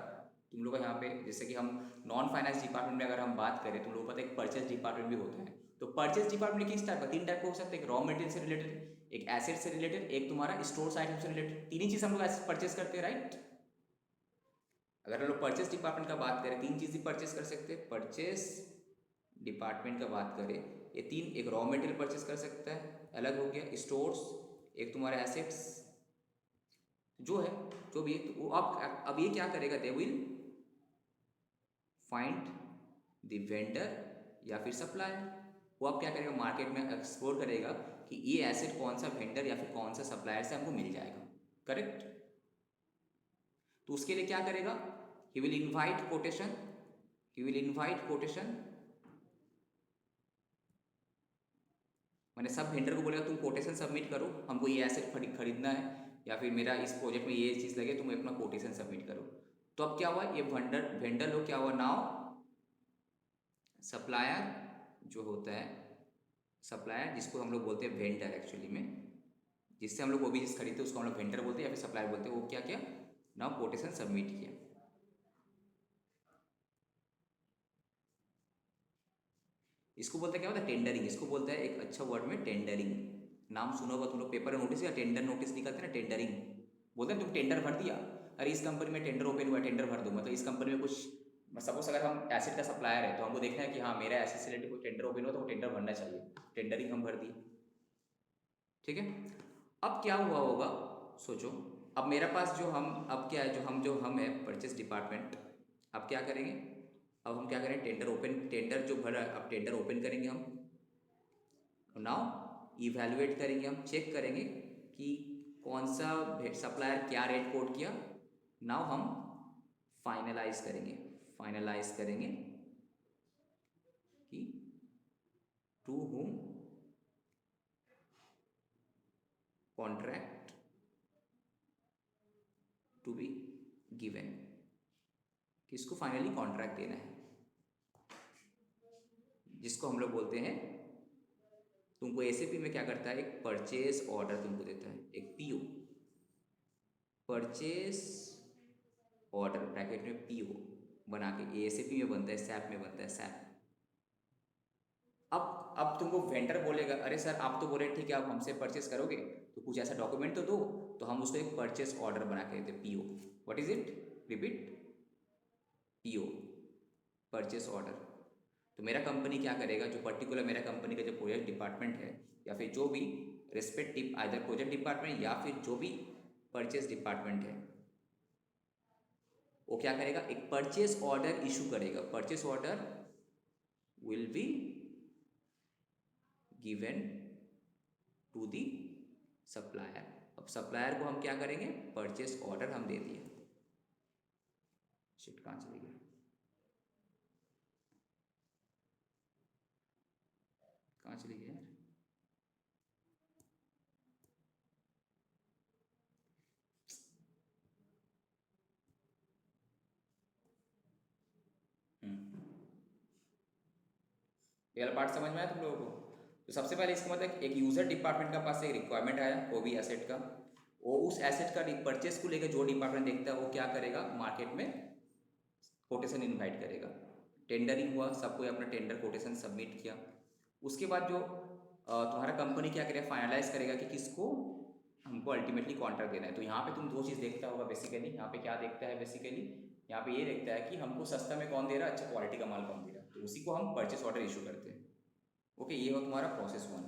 तुम लोग यहाँ पे जैसे कि हम नॉन फाइनेंस डिपार्टमेंट में अगर हम बात करें, तुम लोगों को पता है एक परचेस डिपार्टमेंट भी होता है। तो परचेस डिपार्टमेंट किस टाइप का, 3 टाइप का हो सकता है, एक रॉ मटेरियल से रिलेटेड, एक एसेट से रिलेटेड, एक तुम्हारा स्टोर्स आइटम से रिलेटेड। तीन ही चीज़ हम लोग परचेस करते हैं, राइट। अगर हम लोग परचेस डिपार्टमेंट का बात करें, 3 चीज़ ही परचेस कर सकते हैं। परचेस डिपार्टमेंट का बात करें, ये 3, एक रॉ मटेरियल परचेस कर सकता है, अलग हो गया, स्टोर्स, एक तुम्हारा एसेट्स जो है, जो भी है, तो वो अब ये क्या करेगा, they will find the vendor या फिर सप्लायर। वो अब क्या करेगा, मार्केट में एक्सप्लोर करेगा कि ये एसेट कौन सा वेंडर या फिर कौन सा सप्लायर से हमको मिल जाएगा, करेक्ट। तो उसके लिए क्या करेगा, he will invite quotation, he will invite quotation, मैंने सब वेंडर को बोलेगा तुम कोटेशन सबमिट करो, हमको ये एसेट खरीदना है या फिर मेरा इस प्रोजेक्ट में ये चीज़ लगे, तुम अपना कोटेशन सबमिट करो। तो अब क्या हुआ, ये वेंडर लोग क्या हुआ, नाउ सप्लायर जो होता है, सप्लायर जिसको हम लोग बोलते हैं वेंडर एक्चुअली में, जिससे हम लोग वो भी चीज़ खरीदते हैं उसको हम लोग वेंडर बोलते हैं या फिर सप्लायर बोलते हैं, वो क्या किया, नाउ कोटेशन सबमिट किया। इसको बोलते हैं क्या होता है, टेंडरिंग, इसको बोलते हैं एक अच्छा वर्ड में टेंडरिंग। नाम सुना होगा तुम लोग, पेपर नोटिस या टेंडर नोटिस निकलते हैं ना, टेंडरिंग बोलते हैं। तुम टेंडर भर दिया, अरे इस कंपनी में टेंडर ओपन हुआ, टेंडर भर दो, मतलब इस कंपनी में कुछ, सपोज अगर हम एसेट का सप्लायर है तो हमको देखना है कि हाँ मेरा एसेट से रिलेटेड कोई टेंडर ओपन हो तो वो टेंडर भरना चाहिए, टेंडरिंग हम भर दिए। ठीक है, अब क्या हुआ होगा, सोचो, अब मेरे पास जो हम, अब क्या है, जो हम है परचेस डिपार्टमेंट, अब क्या करेंगे, अब हम क्या करें, टेंडर ओपन, टेंडर जो भरा अब टेंडर ओपन करेंगे हम, नाउ इवैल्यूएट करेंगे, हम चेक करेंगे कि कौन सा सप्लायर क्या रेट कोट किया। नाउ हम फाइनलाइज करेंगे कि to whom contract to be given, किसको फाइनली कॉन्ट्रैक्ट देना है, जिसको हम लोग बोलते हैं, तुमको एसएपी में क्या करता है, एक परचेज ऑर्डर तुमको देता है, एक पीओ, परचेज ऑर्डर ब्रैकेट में पीओ बना के एसएपी में बनता है, सैप में बनता है, सैप। अब तुमको वेंडर बोलेगा, अरे सर आप तो बोले ठीक है आप हमसे परचेस करोगे तो कुछ ऐसा डॉक्यूमेंट तो दो, तो हम उसको एक परचेस ऑर्डर बना के देते, PO. What is it, repeat, PO, purchase order. तो मेरा कंपनी क्या करेगा, जो पर्टिकुलर मेरा कंपनी का जो प्रोजेक्ट डिपार्टमेंट है या फिर जो भी रिस्पेक्टिव आइदर प्रोजेक्ट डिपार्टमेंट या फिर जो भी परचेस डिपार्टमेंट है, वो क्या करेगा, एक परचेस ऑर्डर इशू करेगा। Purchase order will be given to the supplier. अब सप्लायर को हम क्या करेंगे, परचेस ऑर्डर हम दे दिए। शिट, कहाँ चले गए, कहाँ चले गए यार। ये वाला पार्ट समझ में आया तुम लोगों को। तो सबसे पहले इसका मतलब एक यूजर डिपार्टमेंट का पास एक रिक्वायरमेंट आया कोई भी एसेट का, वो उस एसेट का परचेस को लेकर जो डिपार्टमेंट देखता है वो क्या करेगा, मार्केट में कोटेशन इनवाइट करेगा। टेंडरिंग हुआ, सब कोई अपना टेंडर कोटेशन सबमिट किया। उसके बाद जो तुम्हारा कंपनी क्या करेगा, फाइनलाइज करेगा कि किसको हमको अल्टीमेटली कॉन्ट्रैक्ट देना है। तो यहाँ पे तुम दो चीज़ देखता होगा बेसिकली। यहाँ पे क्या देखता है बेसिकली, यहाँ पे ये देखता है कि हमको सस्ता में कौन दे रहा है, अच्छा क्वालिटी का माल कौन दे रहा है, तो उसी को हम परचेस ऑर्डर इशू करते हैं। ओके, ये हो तुम्हारा प्रोसेस 1।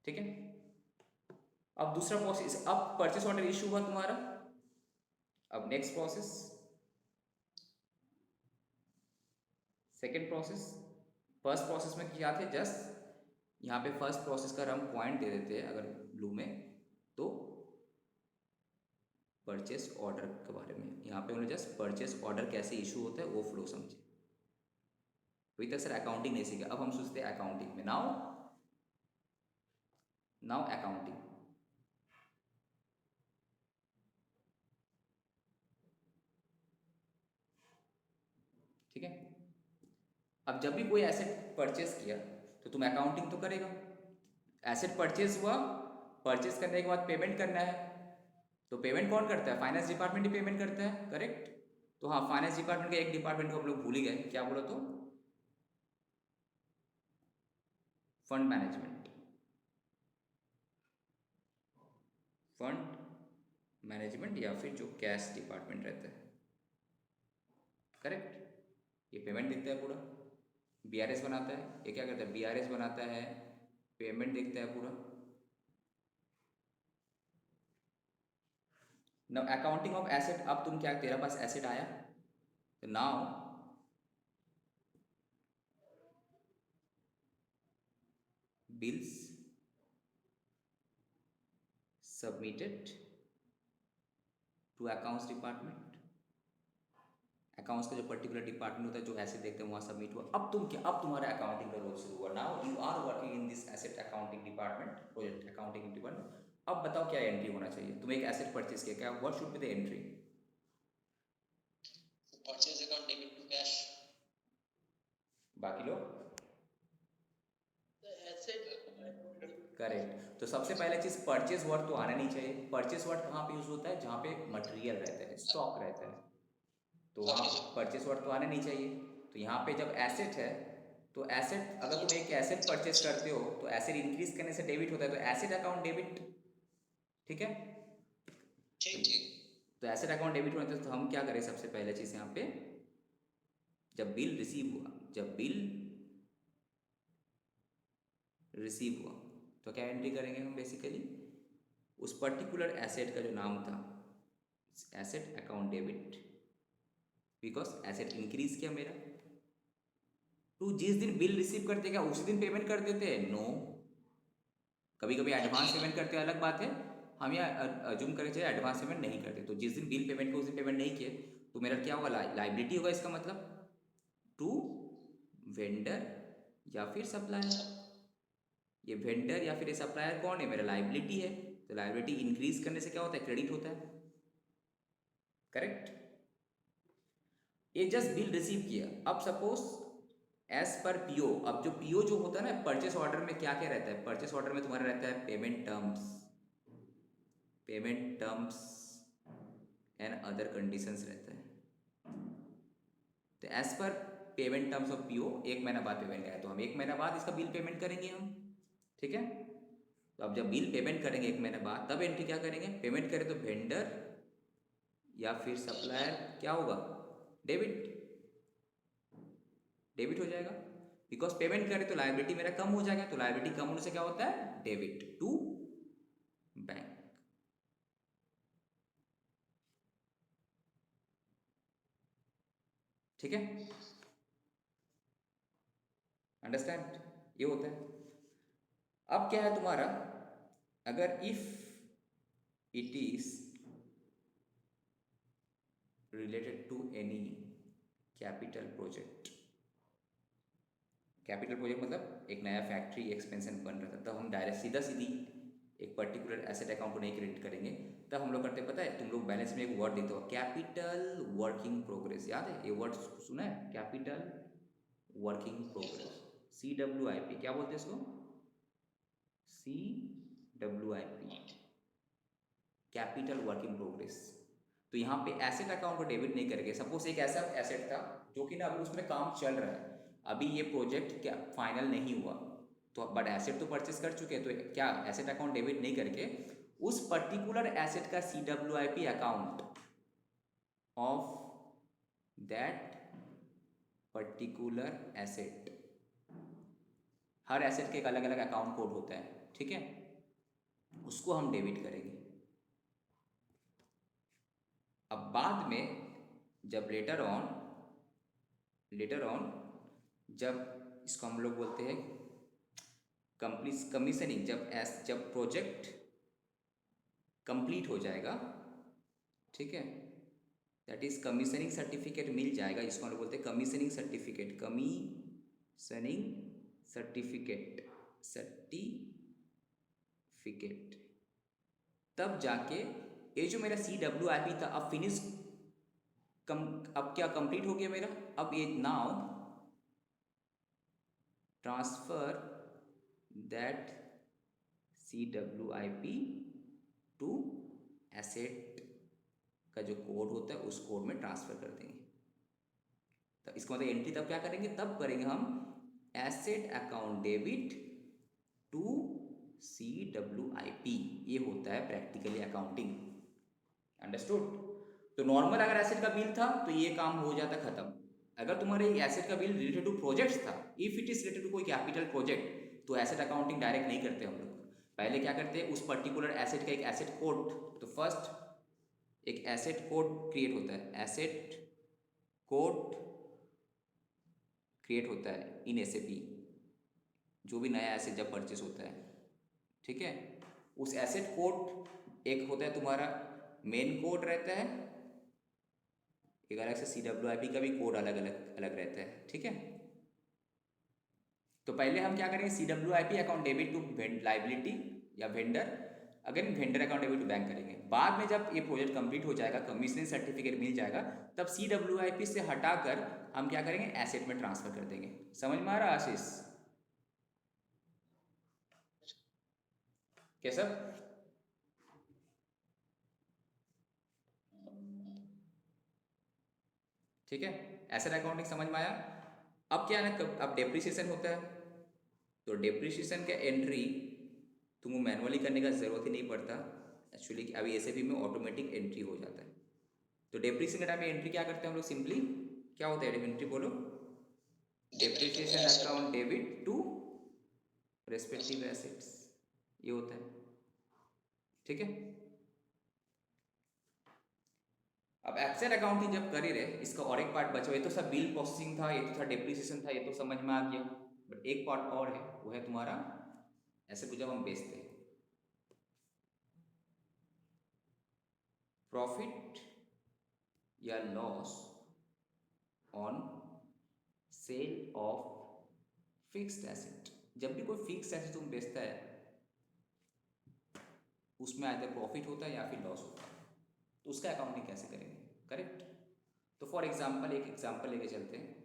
ठीक है, अब दूसरा प्रोसेस, अब परचेस ऑर्डर इशू हुआ तुम्हारा। अब next process, second process. First process में क्या थे, जस्ट यहाँ पे फर्स्ट प्रोसेस का हम पॉइंट दे देते हैं अगर ब्लू में, तो परचेस ऑर्डर के बारे में। यहाँ पे उन्होंने जस्ट परचेस ऑर्डर कैसे इशू होता है वो फ्लो समझे। अभी तक सर अकाउंटिंग नहीं सीखा, अब हम सोचते हैं अकाउंटिंग में। Now accounting. ठीक है, अब जब भी कोई एसेट परचेस किया तो तुम अकाउंटिंग तो करेगा। एसेट परचेस हुआ, परचेस करने के बाद पेमेंट करना है, तो पेमेंट कौन करता है, फाइनेंस डिपार्टमेंट ही पेमेंट करता है, करेक्ट। तो हाँ, फाइनेंस डिपार्टमेंट के एक डिपार्टमेंट को हम लोग भूल ही गए, क्या बोला, तो फंड मैनेजमेंट। फंड मैनेजमेंट या फिर जो कैश डिपार्टमेंट रहता है, करेक्ट। ये पेमेंट देखता है पूरा, बीआरएस बनाता है। ये क्या करता है, बीआरएस बनाता है, पेमेंट देखता है पूरा। Now accounting of asset. अब तुम क्या, तेरा पास एसेट आया, तो now bills submitted to accounts department. Accounts का जो पर्टिकुलर डिपार्टमेंट होता है जो एसेट देखते हैं वहाँ सबमिट हुआ। अब तुम क्या, अब तुम्हारा अकाउंटिंग का रोल शुरू हुआ। Now you are working in this asset accounting department, project accounting department. अब बताओ क्या एंट्री होना चाहिए, तुम एक एसेट परचेज किया, क्या what should be the entry. Purchase account debit to cash. बाकी लोग एसेट करेक्ट। तो सबसे पहले चीज़ परचेज वर्ड तो आना नहीं चाहिए। परचेज वर्ड कहाँ पे यूज होता है, जहाँ पे मटेरियल रहता है, स्टॉक रहता है, तो वहाँ परचेज वर्ड तो आना नहीं चाहिए। तो यहाँ पे जब एसेट है, तो एसेट, अगर तुम एक एसेट परचेज करते हो तो एसेट इंक्रीज करने से डेबिट होता है, तो एसेट अकाउंट डेबिट। ठीक है, ठीक। तो एसेट अकाउंट डेबिट होने तो हम क्या करें, सबसे पहले चीज़ यहाँ पे, जब बिल रिसीव हुआ, जब बिल रिसीव हुआ तो क्या एंट्री करेंगे हम बेसिकली, उस पर्टिकुलर एसेट का जो नाम था, asset account debit, because asset increase किया मेरा। तो जिस दिन बिल रिसीव करते क्या उसी दिन पेमेंट कर देते हैं, नो। कभी कभी एडवांस पेमेंट करते हैं, अलग बात है। हम यहाँ अज्यूम करें चाहिए एडवांस पेमेंट नहीं करते, तो जिस दिन बिल पेमेंट को उस दिन पेमेंट नहीं किए तो मेरा क्या होगा, लाइबिलिटी होगा। इसका मतलब टू वेंडर या फिर सप्लायर। ये वेंडर या फिर ये सप्लायर कौन है, मेरा लाइबिलिटी है। तो लाइबिलिटी इंक्रीज करने से क्या होता है, क्रेडिट होता है, करेक्ट। ये जस्ट बिल रिसीव किया। अब सपोज एज पर पीओ, अब जो पीओ जो होता है ना परचेस ऑर्डर में, क्या क्या रहता है परचेस ऑर्डर में, तुम्हारा रहता है payment terms and other conditions रहता है। तो as per payment terms of PO, एक महीना बाद पेमेंट आया तो हम एक महीना बाद इसका बिल पेमेंट करेंगे हम। ठीक है, तो अब जब बिल पेमेंट करेंगे एक महीने बाद, तब एंट्री क्या करेंगे, पेमेंट करें तो वेंडर या फिर सप्लायर क्या होगा, डेबिट। डेबिट हो जाएगा, बिकॉज पेमेंट करें तो लायबिलिटी मेरा कम हो जाएगा, तो लायबिलिटी कम होने से क्या होता है, डेबिट टू बैंक। ठीक है, अंडरस्टैंड, ये होता है। अब क्या है तुम्हारा, अगर if it is related to any capital project, capital project मतलब एक नया फैक्ट्री एक्सपेंशन बन रहा था, तब हम डायरेक्ट सीधा सीधी एक पर्टिकुलर एसेट अकाउंट को नहीं क्रेडिट करेंगे। तब हम लोग करते पता है, तुम लोग बैलेंस में एक वर्ड देते हो कैपिटल वर्किंग प्रोग्रेस, याद है ये वर्ड सुना है, कैपिटल वर्किंग प्रोग्रेस, CWIP, क्या बोलते हैं इसको, CWIP, कैपिटल वर्किंग प्रोग्रेस। तो यहाँ पे एसेट अकाउंट को डेबिट नहीं करेंगे। सपोज एक ऐसा एसेट था जो कि ना अभी उसमें काम चल रहा है, अभी ये प्रोजेक्ट क्या फाइनल नहीं हुआ, तो बट एसेट तो परचेस कर चुके हैं, तो क्या एसेट अकाउंट डेबिट नहीं करके उस पर्टिकुलर एसेट का CWIP account of that particular asset, her asset के एक अलग अलग अकाउंट कोड होता है, ठीक है, उसको हम डेबिट करेंगे। अब बाद में जब लेटर ऑन जब इसको हम लोग बोलते हैं कमीशनिंग, जब प्रोजेक्ट कंप्लीट हो जाएगा, ठीक है, दैट इज कमीशनिंग सर्टिफिकेट मिल जाएगा, इसको हम लोग बोलते हैं कमीशनिंग सर्टिफिकेट, सर्टिफिकेट, तब जाके ये जो मेरा CWIP था अब फिनिश अब क्या कंप्लीट हो गया मेरा, अब ये now transfer that CWIP to asset का जो कोड होता है उस कोड में ट्रांसफर कर देंगे। तो इसका मतलब एंट्री तब क्या करेंगे, तब करेंगे हम asset account debit to CWIP, ये होता है प्रैक्टिकली अकाउंटिंग, अंडरस्टूड। तो नॉर्मल अगर एसेट का बिल था तो ये काम हो जाता खत्म। अगर तुम्हारे एसेट का बिल रिलेटेड टू प्रोजेक्ट्स था, if it is related to कोई कैपिटल प्रोजेक्ट, तो एसेट अकाउंटिंग डायरेक्ट नहीं करते हम लोग, पहले क्या करते हैं उस पर्टिकुलर एसेट का एक एसेट कोड, तो फर्स्ट एक एसेट कोड क्रिएट होता है, एसेट कोड क्रिएट होता है इन SAP, जो भी नया एसेट जब परचेस होता है, ठीक है, उस एसेट कोड एक होता है तुम्हारा मेन कोड रहता है, एक अलग से CWIP का भी कोड अलग रहता है, ठीक है। तो पहले हम क्या करेंगे, CWIP account debit to liability या vendor, again vendor account debit to bank करेंगे। बाद में जब ये प्रोजेक्ट कंप्लीट हो जाएगा, कमीशनिंग सर्टिफिकेट मिल जाएगा, तब CWIP से हटाकर हम क्या करेंगे, एसेट में ट्रांसफर कर देंगे। समझ में आ रहा आशीष? कैसा? ठीक है, एसेट अकाउंटिंग समझ में आया। अब क्या है ना, अब डेप्रिसिएशन होता है, तो डेप्रिसिएशन का एंट्री तुमको मैनुअली करने का ज़रूरत ही नहीं पड़ता एक्चुअली, अभी SAP में ऑटोमेटिक एंट्री हो जाता है। तो डेप्रिसिएशन के टाइम में एंट्री क्या करते हैं हम लोग, सिंपली क्या होता है एंट्री, बोलो, depreciation account debit to respective assets, ये होता है, ठीक है। अब एसेट अकाउंटिंग जब कर ही रहे, इसका और एक पार्ट बचा, ये तो सब बिल प्रोसेसिंग था, ये तो था डेप्रिसिएशन था, ये तो समझ में आ गया, बट एक पार्ट और है, वो है तुम्हारा एसेट को जब हम बेचते हैं, प्रॉफिट या loss on cell of fixed asset. जब भी कोई फिक्स एसेट तुम बेचता है, उसमें आइदर प्रॉफिट होता है या फिर लॉस होता है, तो उसका अकाउंटिंग कैसे करेंगे, करेक्ट। तो फॉर एग्जांपल एक एग्जांपल लेके चलते हैं,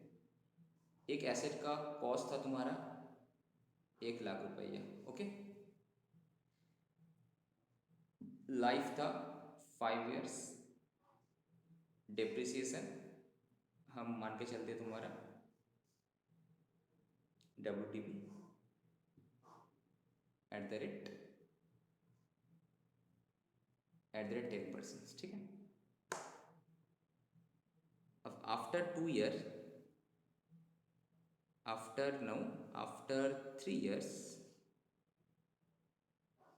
एक एसेट का कॉस्ट था तुम्हारा 1,00,000 रुपया, ओके, लाइफ था 5 years, डेप्रिसिएशन हम मान के चलते तुम्हारा WTP एट द रेट 10%, ठीक है। अब after 2 year, after 3 years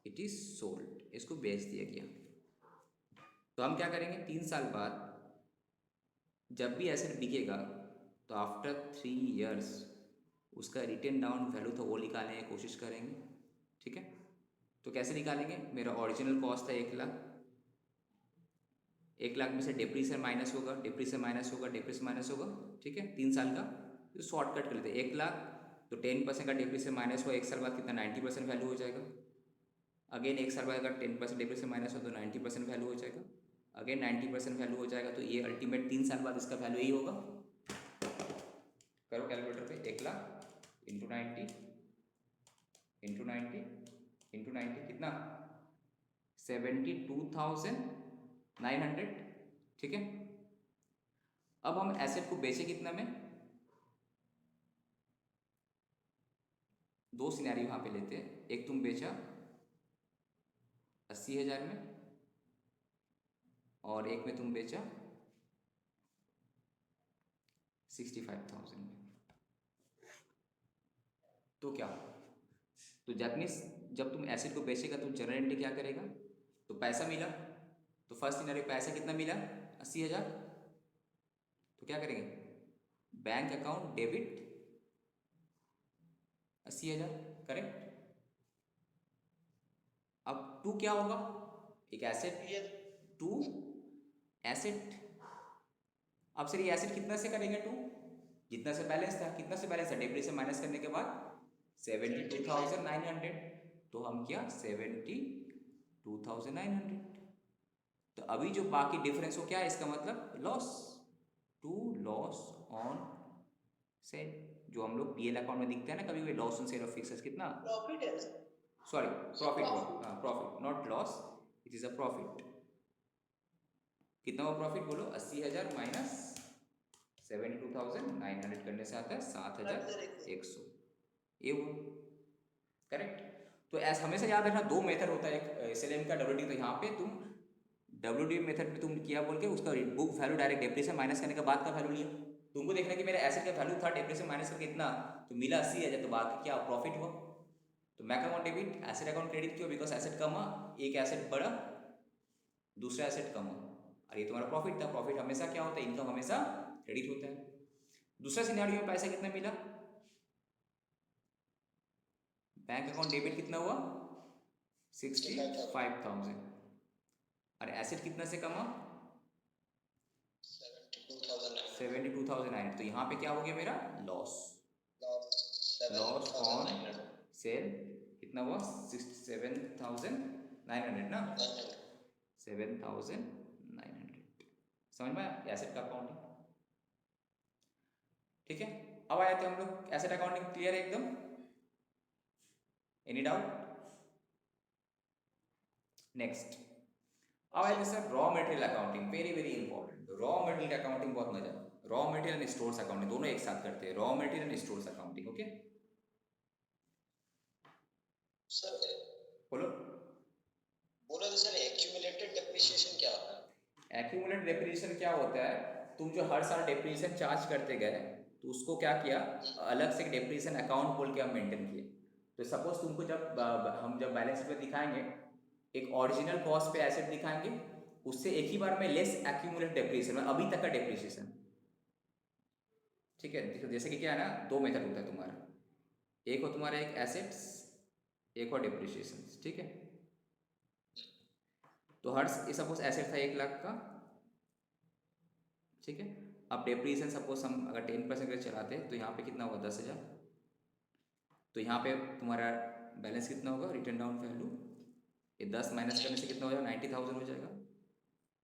it is sold, इसको बेच दिया गया। तो हम क्या करेंगे, 3 साल बाद जब भी एसेट बिकेगा, तो आफ्टर 3 years उसका रिटेन डाउन वैल्यू था वो निकालने की कोशिश करेंगे, ठीक है। तो कैसे निकालेंगे, मेरा ओरिजिनल कॉस्ट था 1 लाख, 1 लाख में से डिप्रीशिएशन माइनस होगा, डिप्रीशिएशन माइनस होगा, डिप्रीशिएशन माइनस होगा, ठीक है, 3 साल का। तो शॉर्टकट कर लेते हैं, 1 लाख तो 10% का डिप्रीशिएशन माइनस हुआ, 1 साल बाद कितना 90% वैल्यू हो जाएगा। अगेन 1 साल बाद अगर 10% डिप्रीशिएशन माइनस हो तो 90% वैल्यू हो जाएगा, अगेन 90% वैल्यू हो जाएगा। तो ये अल्टीमेट 3 साल बाद इसका वैल्यू यही होगा। करो कैलकुलेटर पे, 1 लाख इंटू 90 इंटू 90 इंटू 90 कितना 72,900, ठीक है। अब हम एसेट को बेचे कितना में, दो सिनेरियो यहाँ पे लेते हैं। एक तुम बेचा 80,000 में और एक में तुम बेचा 65,000 में। तो क्या, तो दैट मीन्स जब तुम एसेट को बेचेगा तो जनरल एंट्री क्या करेगा, तो पैसा मिला, तो फर्स्ट सिनेरियो पैसा कितना मिला 80,000, तो क्या करेंगे, बैंक अकाउंट डेबिट 80,000, करेक्ट। अब टू क्या होगा, एक एसेट टू एसेट। अब सर ये एसेट कितना से करेंगे, टू जितना से बैलेंस था, कितना से बैलेंस था, डिप्रीशिएशन माइनस करने के बाद 72,900, तो हम क्या 72,900। तो अभी जो बाकी डिफरेंस हो क्या है, इसका मतलब loss, to loss on sale, जो हम लोग पीएल अकाउंट में दिखता है ना कभी भी, loss on cell of fixes कितना, प्रॉफिट है सॉरी प्रॉफिट हुआ, हाँ profit not loss, it is a profit. कितना हुआ प्रॉफिट बोलो, 80,000 माइनस 72,900 करने से आता है 7,100, ये हुआ, करेक्ट। तो ऐसा हमेशा याद रखना, दो मेथड होता है, एक एसएलएम का डब्ल्यूडी, तो यहाँ पे तुम डब्ल्यूडी मेथड में तुम किया बोल के उसका book value direct depreciation minus करने के बाद का वैल्यू लिया। तुमको देखना कि मेरा एसेट का वैल्यू था, डिप्रीशिएशन माइनस करके इतना, तो मिला 80,000, तो बाकी क्या प्रॉफिट हुआ। तो bank account debit, asset account credit क्यों, बिकॉज एसेट कम हुआ, एक एसेट बढ़ा, दूसरा एसेट कम हुआ, और ये तुम्हारा प्रॉफिट था। प्रॉफिट हमेशा क्या होता है, इनकम हमेशा क्रेडिट होता है। दूसरा सिनेरियो में पैसा कितना मिला, बैंक अकाउंट डेबिट कितना हुआ 65,000, और एसेट कितना से कमा 72,900, तो यहाँ पे क्या हो गया मेरा लॉस, लॉस ऑन सेल कितना हुआ 67,900 ना, 7,900, समझ में आया एसेट का अकाउंटिंग, ठीक है। अब आए थे हम लोग, एसेट अकाउंटिंग क्लियर है एकदम, एनी डाउट। नेक्स्ट अब आए थे sir raw material accounting, very very important. Raw material accounting बहुत मजा, raw material and stores accounting दोनों एक साथ करते हैं, raw material and stores accounting, okay. Sir बोलो बोलो तो सर एक्यूमुलेटेड डेप्रिसिएशन क्या होता है, एक्यूमुलेटेड डेप्रिसिएशन क्या होता है, तुम जो हर साल डेप्रिसिएशन चार्ज करते गए तो उसको क्या किया, अलग से डेप्रिसिएशन अकाउंट खोल के हम मेंटेन किए। तो सपोज तुमको जब हम जब बैलेंस शीट में दिखाएंगे, एक ओरिजिनल कॉस्ट पे एसेट दिखाएंगे, उससे एक ही बार में लेस एक्यूमुलेटेड डेप्रिसिएशन, अभी तक का डेप्रिसिएशन, ठीक है। जैसे कि क्या है ना, दो मेथड होता है तुम्हारा, एक हो तुम्हारा एक एसेट्स, एक हो डेप्रिसिएशन, ठीक है। तो हर सपोज एसेट था 1 लाख का, ठीक है। अब डेप्रिसिएशन सपोज हम अगर 10% का चलाते हैं तो यहाँ पे कितना होगा 10,000, तो यहाँ पे तुम्हारा बैलेंस कितना होगा, रिटर्न डाउन वैल्यू, ये 10 माइनस करने से कितना हो जाएगा 90,000 हो जाएगा।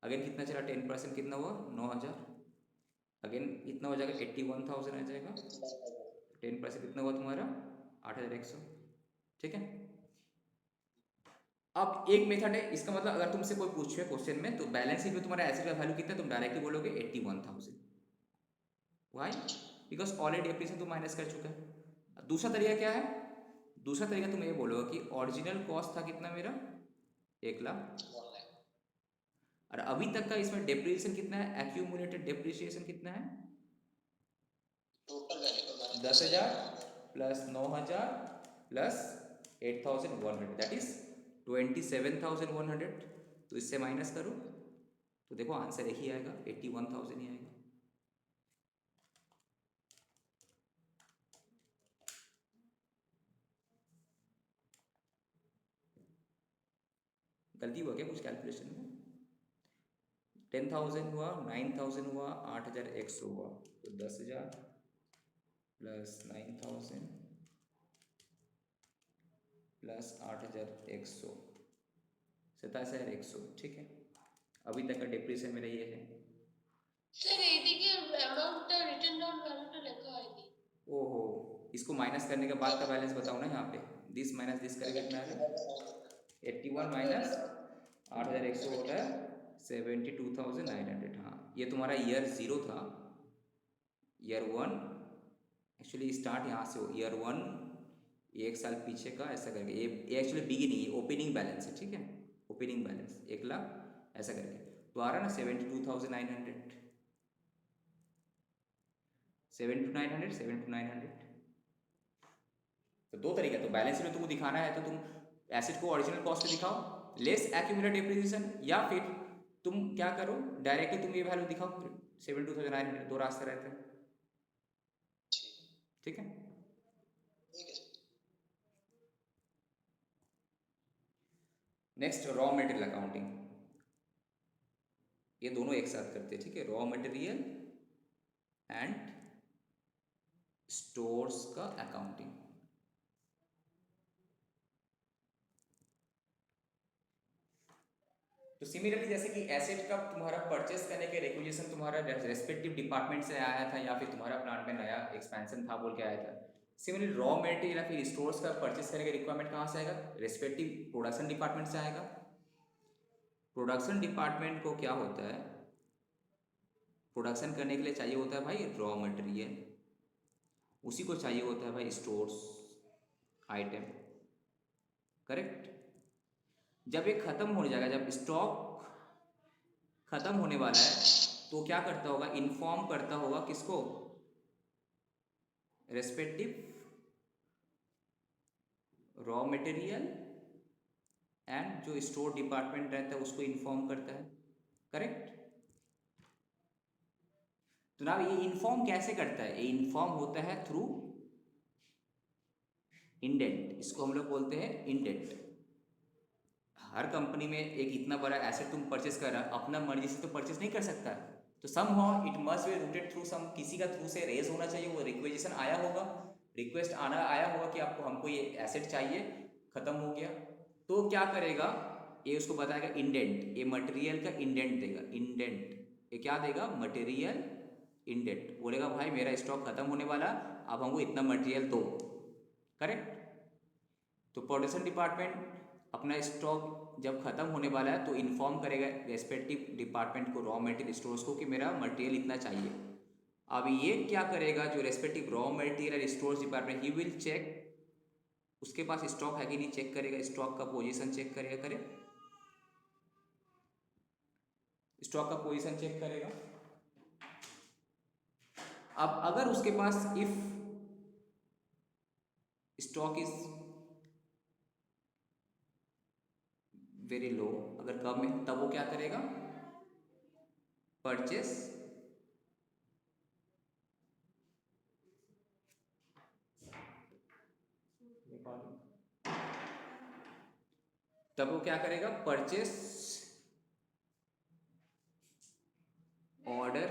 अगेन कितना चला 10% कितना हुआ 9,000, अगेन कितना हो जाएगा 81,000 आ जाएगा, 10% कितना हुआ तुम्हारा 8,100, ठीक है। अब एक मेथड है, इसका मतलब अगर तुमसे कोई पूछे क्वेश्चन में तो बैलेंस शीट में तुम्हारा एसेट का वैल्यू कितना है, तुम डायरेक्टली बोलोगे 81,000, वाई, बिकॉज ऑलरेडी डेप्रिसिएशन तुम माइनस कर चुका है। दूसरा तरीका क्या है, दूसरा तरीका तुम ये बोलोगे कि ओरिजिनल कॉस्ट था कितना मेरा 1 लाख, और अभी तक का इसमें डेप्रिसिएशन कितना है, एक्यूमुलेटेड डेप्रिसिएशन कितना है, total value 10,000 plus 9,000 plus 8,100, that is 27,100। तो इससे माइनस करो तो देखो आंसर एक ही आएगा, 81,000 ही आएगा। गलती हुआ क्या कुछ कैलकुलेशन में? 10,000 हुआ, 9,000 हुआ, 8,100 हुआ, तो 10,000 प्लस 9,000 प्लस 8,100, 27,100। ठीक है, अभी तक का डिप्रेशन मेरा ये है। सर এদিকে অ্যামাউন্টটা রিটেন ডাউন ভ্যালুটা লেখা হয়নি। ओहो, इसको माइनस करने के बाद का बैलेंस बताओ ना यहाँ पे। दिस माइनस दिस करें कितना है? 81 माइनस 8,100 होता है 72,900। हाँ, ये तुम्हारा ईयर 0 था, ईयर 1 एक्चुअली स्टार्ट यहाँ से हो, ईयर 1 एक साल पीछे का ऐसा करके, ये एक्चुअली बिगिनिंग, ये ओपनिंग बैलेंस है। ठीक है, ओपनिंग बैलेंस 1,00,000 ऐसा करके, तो आ रहा है ना 72,900, 7,900, 7,900। तो दो तरीका, तो बैलेंस में तुमको दिखाना है तो तुम एसेट को ओरिजिनल कॉस्ट पे दिखाओ लेस एक्यूमुलेटेड डेप्रिसिएशन, या फिर तुम क्या करो डायरेक्टली तुम ये वैल्यू दिखाओ 72,900। दो रास्ते रहते हैं। ठीक है, नेक्स्ट रॉ मटेरियल अकाउंटिंग, ये दोनों एक साथ करते हैं। ठीक है, रॉ मटेरियल एंड स्टोर्स का अकाउंटिंग। तो सिमिलरली जैसे कि एसेट का तुम्हारा परचेस करने के रिक्विजिशन तुम्हारा रेस्पेक्टिव डिपार्टमेंट से आया था, या फिर तुम्हारा प्लांट में नया एक्सपेंशन था बोल के आया था, सिमिलरली रॉ मटेरियल या फिर स्टोर्स का परचेस करने के रिक्वायरमेंट कहाँ से आएगा? रेस्पेक्टिव प्रोडक्शन डिपार्टमेंट से आएगा। प्रोडक्शन डिपार्टमेंट को क्या होता है, प्रोडक्शन करने के लिए चाहिए होता है भाई रॉ मटेरियल, उसी को चाहिए होता है भाई स्टोर्स आइटम। करेक्ट। जब ये खत्म हो जाएगा, जब स्टॉक खत्म होने वाला है, तो क्या करता होगा? इन्फॉर्म करता होगा किसको? रेस्पेक्टिव रॉ मटेरियल एंड जो स्टोर डिपार्टमेंट रहता है उसको इन्फॉर्म करता है। करेक्ट। तो ना ये इन्फॉर्म कैसे करता है? ये इन्फॉर्म होता है थ्रू इंडेंट, इसको हम लोग बोलते हैं इंडेंट। हर कंपनी में एक इतना बड़ा एसेट तुम परचेस कर रहा, अपना मर्जी से तो परचेस नहीं कर सकता, तो somehow it must be routed through some, किसी का थ्रू से रेज होना चाहिए, वो रिक्वेजिशन आया होगा, रिक्वेस्ट आया होगा कि आपको हमको ये एसेट चाहिए, खत्म हो गया, तो क्या करेगा ये? उसको बताएगा इंडेंट, ये मटेरियल का इंडेंट देगा। इंडेंट ये क्या देगा? Material indent. बोलेगा भाई मेरा स्टॉक खत्म होने वाला, अब हमको इतना मटेरियल दो। करेक्ट। तो प्रोडक्शन डिपार्टमेंट अपना स्टॉक जब खत्म होने वाला है तो इन्फॉर्म करेगा रेस्पेक्टिव डिपार्टमेंट को, रॉ मटेरियल स्टोर्स को, कि मेरा मटेरियल इतना चाहिए। अब ये क्या करेगा? जो respective raw material stores department, he will check उसके पास स्टॉक है कि नहीं, चेक करेगा, स्टॉक का पोजीशन चेक करेगा। करे स्टॉक का पोजीशन चेक करेगा। अब अगर उसके पास if stock is very low, अगर कम है, तब वो क्या करेगा? परचेस तब वो क्या करेगा? परचेस ऑर्डर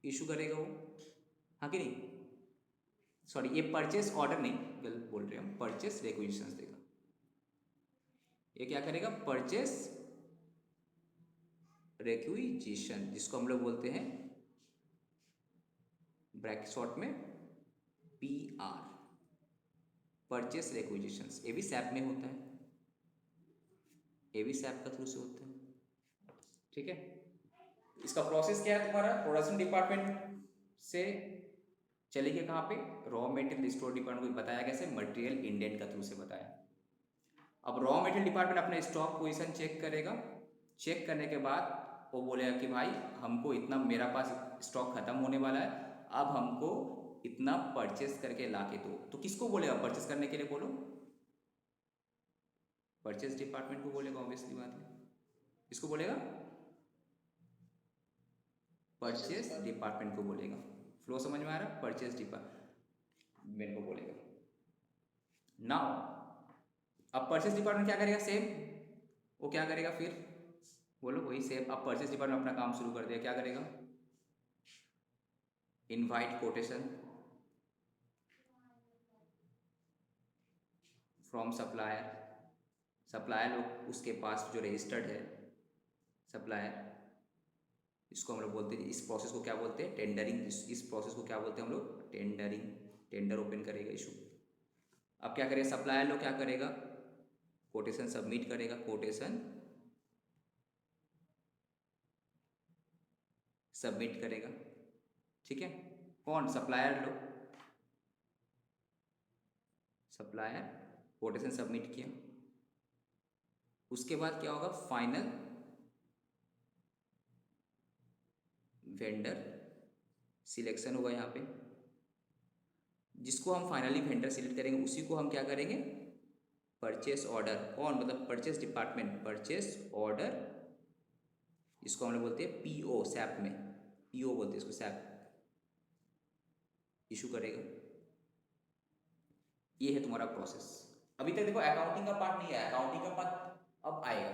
इशू करेगा वो। हाँ कि नहीं? सॉरी, ये परचेस ऑर्डर नहीं, गलत बोल रहे हम, परचेस रिक्विजिशंस देगा। ये क्या करेगा? परचेस रिक्विजिशन, जिसको हम लोग बोलते हैं ब्रैकेट शॉर्ट में PR, परचेस रिक्विजिशंस। ये भी सैप में होता है, ये भी सैप का थ्रू से होता है। ठीक है, इसका प्रोसेस क्या है? तुम्हारा प्रोडक्शन डिपार्टमेंट से चले गए कहाँ पे? रॉ मटेरियल स्टोर डिपार्टमेंट को बताया कैसे? मटेरियल इंडेंट का थ्रू से बताया। अब रॉ मटेरियल डिपार्टमेंट अपना स्टॉक पोजीशन चेक करेगा, चेक करने के बाद वो बोलेगा कि भाई हमको इतना, मेरा पास स्टॉक खत्म होने वाला है, अब हमको इतना परचेस करके ला के दो। तो किसको बोलेगा परचेस करने के लिए? बोलो, परचेस डिपार्टमेंट को बोलेगा, ऑब्वियसली बात है। किसको बोलेगा? परचेस डिपार्टमेंट को बोलेगा। फ्लो समझ में आ रहा? परचेस डिपार्टमेंट को बोलेगा। नाउ अब परचेस डिपार्टमेंट क्या करेगा? सेम वो क्या करेगा फिर, बोलो वही सेम। अब परचेस डिपार्टमेंट अपना काम शुरू कर दिया, क्या करेगा, invite quotation from supplier. Supplier लोग उसके पास जो रजिस्टर्ड है सप्लायर, इसको हम लोग बोलते हैं, इस प्रोसेस को क्या बोलते हैं, टेंडरिंग। इस प्रोसेस को क्या बोलते हैं हम लोग, टेंडरिंग। टेंडर ओपन करेगा इशू। अब क्या करेगा सप्लायर लोग, क्या करेगा, कोटेशन सबमिट करेगा, कोटेशन सबमिट करेगा। ठीक है, कौन, सप्लायर लोग, सप्लायर कोटेशन सबमिट किया। उसके बाद क्या होगा, फाइनल वेंडर सिलेक्शन होगा। यहाँ पे जिसको हम फाइनली वेंडर सिलेक्ट करेंगे उसी को हम क्या करेंगे, परचेस ऑर्डर, कौन, मतलब परचेस डिपार्टमेंट, परचेस ऑर्डर, इसको हम लोग बोलते हैं पीओ, सैप में पीओ बोलते हैं इसको, सैप इशू करेगा। ये है तुम्हारा प्रोसेस। अभी तक देखो अकाउंटिंग का पार्ट नहीं आया, अकाउंटिंग का पार्ट अब आएगा।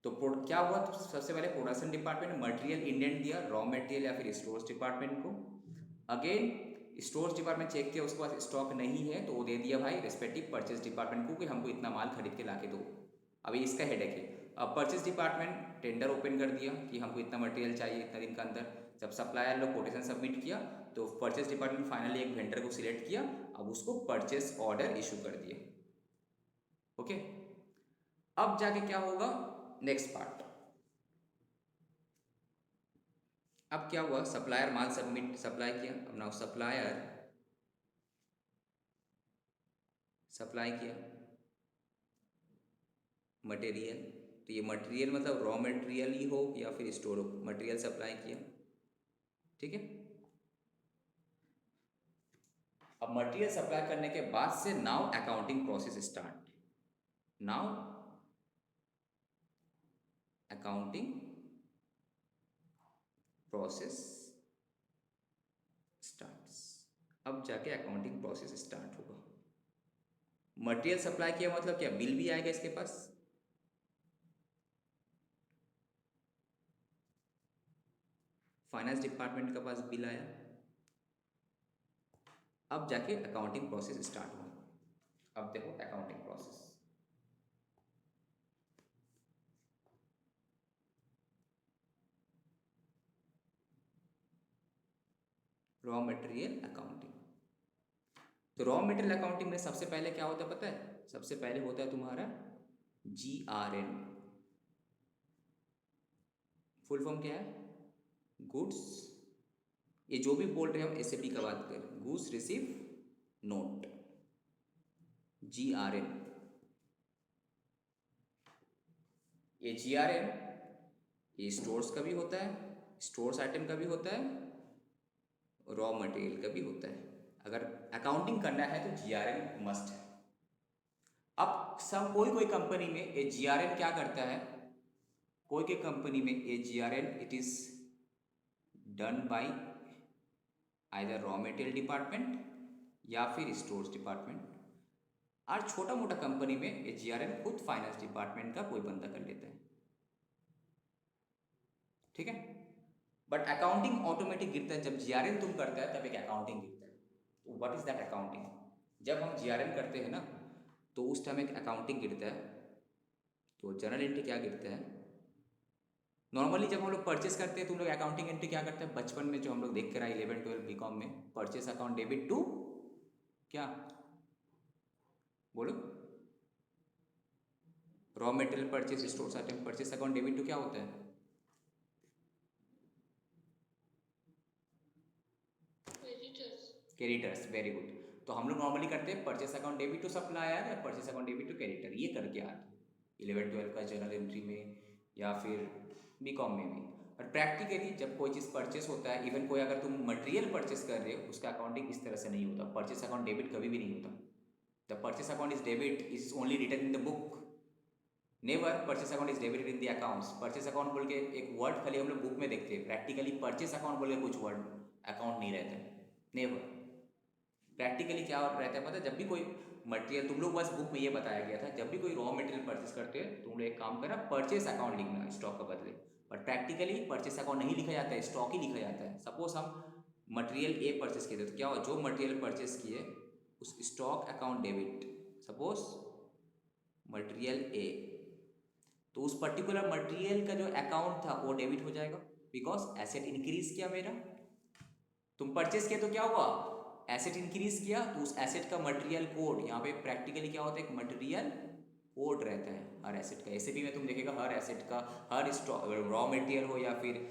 तो क्या हुआ, तो सबसे पहले प्रोडक्शन डिपार्टमेंट मटेरियल इंडेंट दिया, रॉ मटेरियल या फिर स्टोर्स डिपार्टमेंट को। अगेन स्टोर्स डिपार्टमेंट चेक किया, उसके बाद स्टॉक नहीं है तो वो दे दिया भाई रिस्पेक्टिव परचेज डिपार्टमेंट को कि हमको इतना माल खरीद के ला के दो। अभी इसका हेडेक है। अब परचेज डिपार्टमेंट टेंडर ओपन कर दिया कि हमको इतना मटेरियल चाहिए इतना दिन के अंदर। जब सप्लायर लोग कोटेशन सबमिट किया तो परचेज डिपार्टमेंट फाइनली एक वेंडर को सिलेक्ट किया, अब उसको परचेस ऑर्डर इशू कर दिए। ओके, अब जाके क्या होगा, नेक्स्ट पार्ट। अब क्या हुआ, सप्लायर माल सप्लाई किया। अब नाउ सप्लायर सप्लाई किया मटेरियल, तो ये मटेरियल मतलब रॉ मटेरियल ही हो या फिर स्टोर मटेरियल सप्लाई किया। ठीक है, अब मटेरियल सप्लाई करने के बाद से now accounting process start. Now accounting process starts. अब जाके अकाउंटिंग प्रोसेस स्टार्ट होगा। मटेरियल सप्लाई किया मतलब क्या, बिल भी आएगा इसके पास, फाइनेंस डिपार्टमेंट के पास बिल आया। अब जाके अकाउंटिंग प्रोसेस स्टार्ट हुआ। अब देखो accounting process, raw material accounting. तो रॉ मटेरियल अकाउंटिंग में सबसे पहले क्या होता है पता है, सबसे पहले होता है तुम्हारा GRN। फुल फॉर्म क्या है, गुड्स, ये जो भी बोल रहे हैं हम SAP का बात करें, गुड्स रिसीव नोट, GRN। ये GRN ये स्टोर्स का भी होता है, स्टोर्स आइटम का भी होता है, रॉ मटेरियल का भी होता है। अगर अकाउंटिंग करना है तो GRN मस्ट है। अब सब कोई कंपनी में ये GRN क्या करता है, कोई कंपनी में ये GRN it is done by either raw material department या फिर स्टोर्स डिपार्टमेंट, और छोटा मोटा कंपनी में ये GRN खुद फाइनेंस डिपार्टमेंट का कोई बंदा कर लेता है। ठीक है, बट अकाउंटिंग ऑटोमेटिक गिरता है जब GRN तुम करता है तब एक अकाउंटिंग गिरता है। तो व्हाट इज दैट अकाउंटिंग, जब हम GRN करते हैं ना तो उस टाइम एक अकाउंटिंग गिरता है। तो जर्नल एंट्री क्या गिरता है, नॉर्मली जब हम लोग परचेस करते हैं तो हम लोग अकाउंटिंग एंट्री क्या करते हैं, बचपन में जो हम लोग देख कर आए 11-12 BCom में, परचेस अकाउंट डेबिट टू क्या, बोलो, raw material purchase stores item, purchase account debit to क्या होता है, क्रेडिटर्स। Very good. तो हम लोग नॉर्मली करते हैं purchase account debit to supplier या purchase account debit to creditor, ये करके आते हैं 11-12 का जर्नल एंट्री में या फिर BCom में भी। और प्रैक्टिकली जब कोई चीज़ परचेस होता है, इवन कोई अगर तुम मटेरियल परचेस कर रहे हो उसका अकाउंटिंग इस तरह से नहीं होता, परचेस अकाउंट डेबिट कभी भी नहीं होता। The purchase account is debit is only written in the book, never purchase account is debited in the accounts. Purchase account बोल के एक वर्ड खाली हम लोग बुक में देखते हैं, प्रैक्टिकली परचेस अकाउंट बोल के कुछ वर्ड अकाउंट नहीं रहता है, नेवर। प्रैक्टिकली क्या रहता है पता है, जब भी कोई मटेरियल तुम लोग बस बुक में ये बताया गया था, जब भी कोई रॉ मटेरियल परचेस करते हैं तुम लोग एक काम करना, परचेस अकाउंट लिखना स्टॉक का बदले। पर प्रैक्टिकली परचेस अकाउंट नहीं लिखा जाता है, स्टॉक ही लिखा जाता है। सपोज हम मटेरियल ए परचेस किए थे तो क्या हुआ, जो मटेरियल परचेस किए उस stock account debit, suppose material A, तो उस पर्टिकुलर मटेरियल का जो अकाउंट था वो डेबिट हो जाएगा, बिकॉज एसेट इंक्रीज किया मेरा। तुम परचेस किया तो क्या हुआ, एसेट इंक्रीज किया, तो उस एसेट का मटेरियल कोड, यहाँ पे प्रैक्टिकली क्या होता है, एक मटेरियल कोड रहता है हर एसेट का। एसएपी में तुम देखेगा हर एसेट का, हर स्टॉक रॉ मटेरियल हो या फिर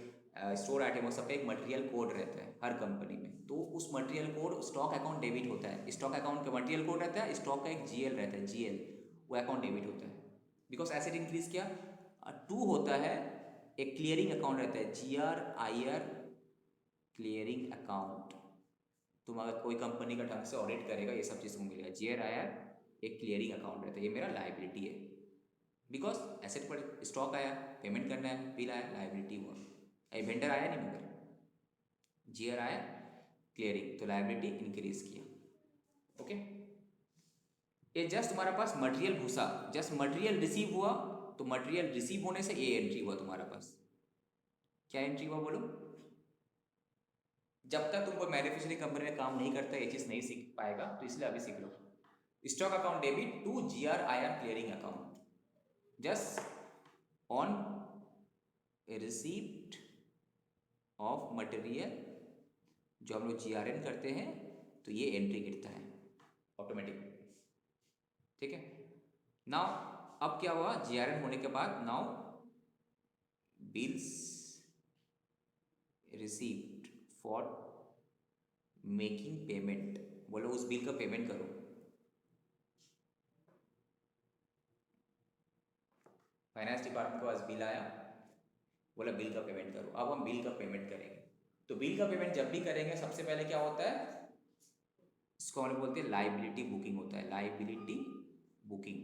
स्टोर आइटम हो, सबका एक मटेरियल कोड रहता है हर कंपनी में। तो उस material code stock account debit होता है, स्टॉक अकाउंट का मटेरियल कोड रहता है, स्टॉक का एक जीएल रहता है, जीएल वो अकाउंट डेबिट होता है बिकॉज एसेट इंक्रीज किया। टू होता है एक क्लियरिंग अकाउंट रहता है, GRIR क्लियरिंग अकाउंट। तुम अगर कोई कंपनी का ढंग से ऑडिट करेगा ये सब चीज़ को मिलेगा। GRIR एक क्लियरिंग अकाउंट रहता है, ये मेरा लाइबिलिटी है बिकॉज एसेट पर स्टॉक आया, पेमेंट करना है, बिल आया, लाइबिलिटी हुआ, वेंडर आया नहीं मगर GRIR क्लियरिंग, तो लाइबिलिटी इंक्रीज किया। ओके, ये जस्ट तुम्हारे पास मटेरियल घुसा, जस्ट मटेरियल रिसीव हुआ, तो मटेरियल रिसीव होने से ये एंट्री हुआ तुम्हारे पास। क्या एंट्री हुआ बोलो? जब तक तुम कोई मैन्युफैक्चरिंग कंपनी में काम नहीं करता ये चीज़ नहीं सीख पाएगा, तो इसलिए अभी सीख लो। Stock account debit to GRIR clearing account, just on receipt of material, जो हम लोग GRN करते हैं तो ये एंट्री गिरता है ऑटोमेटिक। ठीक है, नाउ अब क्या हुआ, GRN होने के बाद now bills received for making payment, बोलो उस बिल का पेमेंट करो। फाइनेंस डिपार्टमेंट के पास बिल आया, बोला बिल का पेमेंट करो। अब हम बिल का पेमेंट करेंगे, तो बिल का पेमेंट जब भी करेंगे सबसे पहले क्या होता है, इसको हम लोग बोलते हैं लाइबिलिटी बुकिंग होता है, लाइबिलिटी बुकिंग,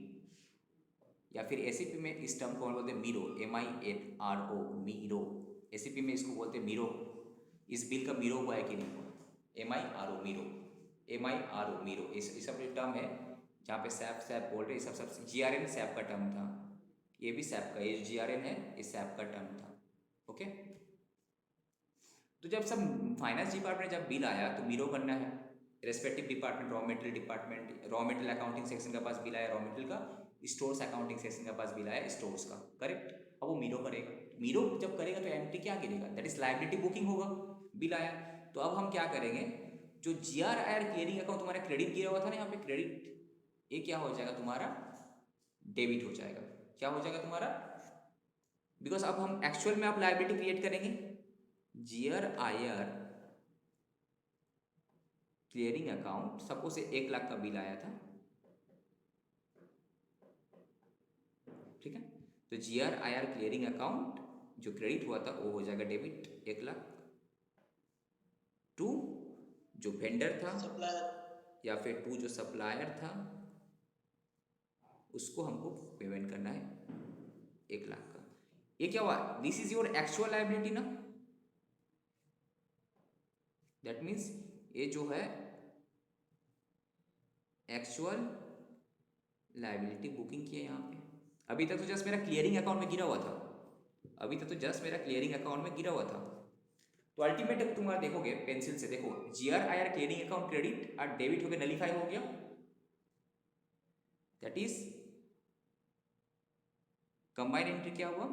या फिर एसीपी में इस टर्म को हम बोलते हैं मीरो, MIRO, मीरो। एसीपी में इसको बोलते हैं मीरो। इस बिल का मीरो हुआ है कि नहीं हुआ, MIRO मीरो, MIRO मीरो, इस सब टर्म है जहाँ पे सैप बोल रहे, सब GRN सैप का टर्म था, ये भी सैप का, ये GRN है ये सैप का टर्म था। ओके, तो जब सब फाइनेंस डिपार्टमेंट जब बिल आया तो मीरो करना है, respective department, raw material department, raw material accounting section के पास बिल आया रॉ मटेरियल का, स्टोर्स अकाउंटिंग सेक्शन के पास बिल आया स्टोर्स का, करेक्ट। अब वो मीरो करेगा, मीरो जब करेगा तो एंट्री क्या गिरेगा, दैट इज लायबिलिटी बुकिंग होगा, बिल आया। तो अब हम क्या करेंगे, जो GRIR क्लियरिंग अकाउंट तुम्हारा क्रेडिट गिरा हुआ था ना यहाँ पे क्रेडिट, ये क्या हो जाएगा तुम्हारा, डेबिट हो जाएगा। क्या हो जाएगा तुम्हारा, बिकॉज अब हम एक्चुअल में आप लायबिलिटी क्रिएट करेंगे, GRIR क्लियरिंग अकाउंट, सपोज से 1 लाख का बिल आया था, ठीक है, तो GRIR क्लियरिंग अकाउंट जो क्रेडिट हुआ था वो हो जाएगा डेबिट 1 लाख, टू जो वेंडर था सप्लायर, या फिर टू जो सप्लायर था उसको हमको पेमेंट करना है 1 लाख का। ये क्या हुआ, this is your actual liability ना, दैट मीन्स ये जो है एक्चुअल लायबिलिटी बुकिंग की है यहाँ पे। अभी तक तो जस्ट मेरा क्लियरिंग अकाउंट में गिरा हुआ था, अभी तक तो जस्ट मेरा क्लियरिंग अकाउंट में गिरा हुआ था। तो अल्टीमेट तुम देखोगे पेंसिल से, देखो GRIR क्लियरिंग अकाउंट क्रेडिट और डेबिट होकर नलीफाई हो गया, दैट इज कंबाइंड एंट्री क्या हुआ,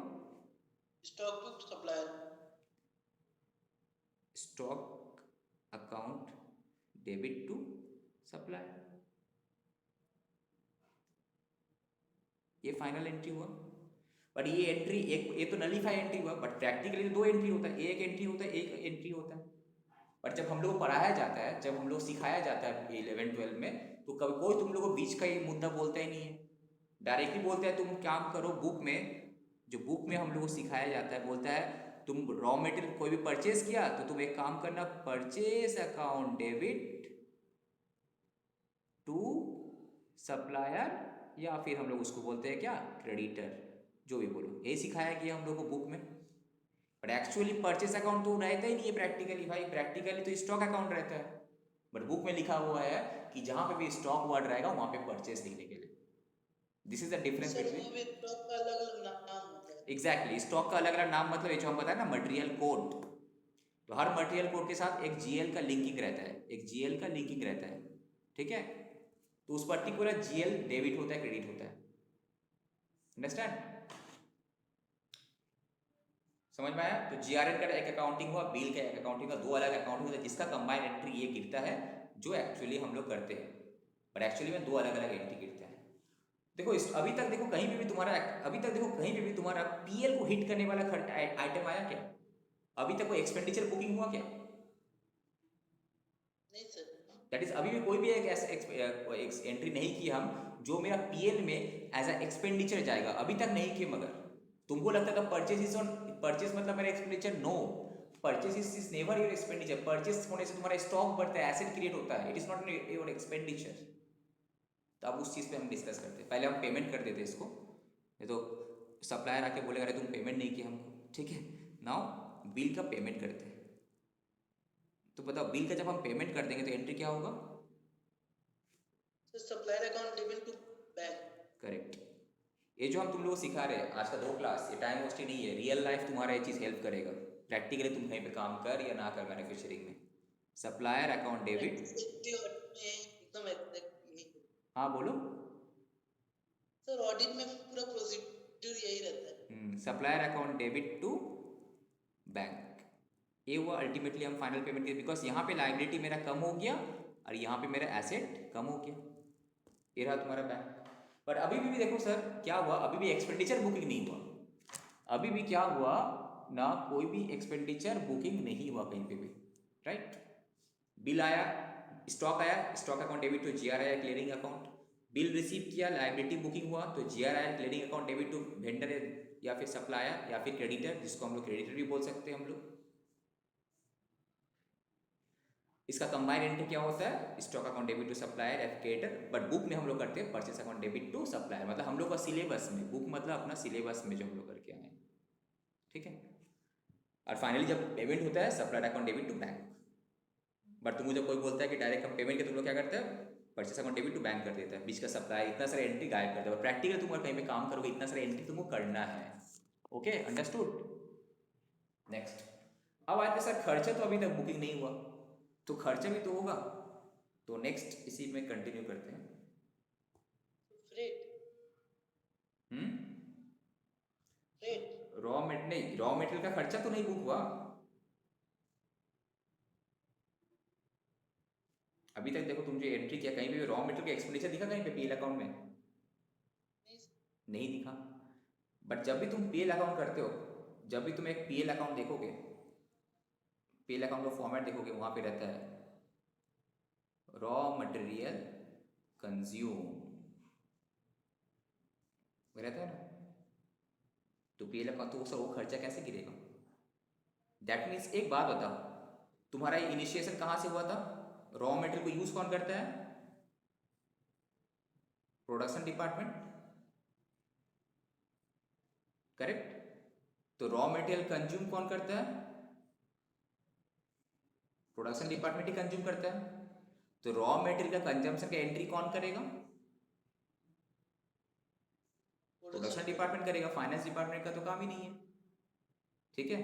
stock to supplier, stock account debit to supplier, ये फाइनल एंट्री हुआ। बट ये एंट्री एक, ये तो नलीफाई एंट्री हुआ, बट प्रैक्टिकली तो 2 एंट्री होता है, एक एंट्री होता है, एक एंट्री होता है। बट जब हम लोग को पढ़ाया जाता है, जब हम लोग सिखाया जाता है 11-12 में, तो कभी कोई तुम लोग को बीच का ये मुद्दा बोलता ही नहीं है, डायरेक्टली बोलता है तुम काम करो। बुक में, जो बुक में हम लोग को सिखाया जाता है, बोलता है तुम रॉ मटेरियल कोई भी परचेज किया तो तुम एक काम करना, purchase account debit to supplier, या फिर हम लोग उसको बोलते हैं क्या, क्रेडिटर, जो भी बोलो, यही सिखाया गया हम लोग को बुक में। बट एक्चुअली परचेस अकाउंट तो रहता ही नहीं है प्रैक्टिकली, भाई प्रैक्टिकली तो स्टॉक अकाउंट रहता है। बट बुक में लिखा हुआ है कि जहाँ पे भी स्टॉक वर्ड रहेगा वहाँ पे परचेस लिखने के लिए. This is the difference sir between. वो भी स्टॉक का अलग अलग नाम होता है. एग्जैक्टली, स्टॉक का अलग अलग नाम मतलब ये जो हम बताए ना मटेरियल कोड. तो हर मटेरियल कोड के साथ एक जीएल का लिंकिंग रहता है, एक जीएल का लिंकिंग रहता है. ठीक है, तो उस पर्टिकुलर जीएल डेबिट होता है, क्रेडिट होता है. अंडरस्टैंड? समझ में आया? तो जीआरएन का एक अकाउंटिंग हुआ, बिल का एक अकाउंटिंग हुआ, दो अलग अकाउंटिंग होता है जिसका कंबाइंड एंट्री ये गिरता है जो एक्चुअली हम लोग करते हैं. पर एक्चुअली में दो अलग अलग एंट्री गिरते हैं. देखो अभी तक देखो कहीं पे भी तुम्हारा, अभी तक देखो कहीं पे भी तुम्हारा पीएल को हिट करने वाला आइटम आया क्या? अभी तक कोई एक्सपेंडिचर बुकिंग हुआ क्या? नहीं सर. दैट इज अभी भी कोई भी एक एंट्री नहीं की हम जो मेरा पीएल में एज अ एक्सपेंडिचर जाएगा, अभी तक नहीं किए. मगर तुमको लगता था परचेज इज ऑन, परचेज मतलब मेरा expenditure. No, purchase is never your expenditure. Purchase होने से तुम्हारा स्टॉक बढ़ता है, एसेट क्रिएट होता है. It is not your expenditure. तो अब उस चीज़ पे हम डिस्कस करते हैं. पहले हम पेमेंट कर देते इसको, नहीं तो सप्लायर आके बोलेगा अरे तुम पेमेंट नहीं किया हमको. ठीक है, नाउ बिल का पेमेंट करते हैं. तो बताओ बिल का जब हम पेमेंट कर देंगे तो एंट्री क्या होगा? Sir supplier account debit to bank. Correct. ये जो हम तुम लोग को सिखा रहे हैं आज का 2 क्लास, ये टाइम वेस्ट नहीं है. रियल लाइफ तुम्हारा ये चीज़ हेल्प करेगा. प्रैक्टिकली तुम कहीं पे काम कर या ना कर मैन्युफैक्चरिंग में. Supplier account debit. एकदम एग्जैक्ट यही. हाँ बोलो. सर ऑडिट में पूरा प्रोसीड्यूर यही रहता है. Supplier account debit to bank. ये हुआ अल्टीमेटली हम फाइनल पेमेंट किए, बिकॉज यहाँ पे लाइबिलिटी मेरा कम हो गया और यहाँ पे मेरा एसेट कम हो गया. ये रहा तुम्हारा बैंक. पर अभी भी देखो सर क्या हुआ, अभी भी एक्सपेंडिचर बुकिंग नहीं हुआ. अभी भी क्या हुआ ना, कोई भी एक्सपेंडिचर बुकिंग नहीं हुआ कहीं पे भी. राइट. बिल आया, स्टॉक आया, stock account debit to GR आया, क्लियरिंग अकाउंट. बिल रिसीव किया, लाइबिलिटी बुकिंग हुआ तो जीआर आया, clearing account debit to vendor या फिर सप्लायर या फिर क्रेडिटर, जिसको हम लोग क्रेडिटर भी बोल सकते हैं हम लोग. इसका कंबाइंड एंट्री क्या होता है? Stock account debit to supplier F creditor. But book में हम लोग करते हैं purchase account debit to supplier. मतलब हम लोग का सिलेबस में, बुक मतलब अपना सिलेबस में जो हम लोग करके आए हैं. ठीक है. और फाइनली जब पेमेंट होता है supplier account debit to bank. But तुमको जब कोई बोलता है कि डायरेक्ट हम पेमेंट के, तुम लोग क्या करते हैं? Purchase account debit to bank कर देता है. बीच का सप्लाई इतना सारा एंट्री गायब करता है. और प्रैक्टिकल तुम कहीं पे काम करोगे इतना सारा एंट्री तुमको करना है. Okay, understood. नेक्स्ट. अब आते सर खर्चा तो अभी तक बुकिंग नहीं हुआ, तो खर्चा भी तो होगा. तो नेक्स्ट इसी में कंटिन्यू करते हैं. फ्रेट. फ्रेट. रॉ मेटेरियल नहीं, रॉ मेटेरियल का खर्चा तो नहीं बुक हुआ अभी तक. देखो तुम जो एंट्री किया कहीं पे रॉ मेटेरियल का एक्सपेंडिचर दिखा कहीं पे पीएल अकाउंट में? नहीं दिखा. बट जब भी तुम पीएल अकाउंट करते हो, जब भी तुम एक पीएल अकाउंट देखोगे, पीएल अकाउंट का फॉर्मेट देखोगे, वहां पे रहता है रॉ मटेरियल कंज्यूम रहता है ना. तो पीएल अकाउंट तो वो खर्चा कैसे गिरेगा? दैट मीन्स एक बात बताओ, तुम्हारा इनिशिएशन कहाँ से हुआ था? रॉ मटेरियल को यूज कौन करता है? Production department. करेक्ट. तो रॉ मटेरियल कंज्यूम कौन करता है? प्रोडक्शन डिपार्टमेंट ही कंज्यूम करता है. तो रॉ मटेरियल का कंजम्पशन का एंट्री कौन करेगा? प्रोडक्शन डिपार्टमेंट करेगा. फाइनेंस डिपार्टमेंट का तो काम ही नहीं है. ठीक है,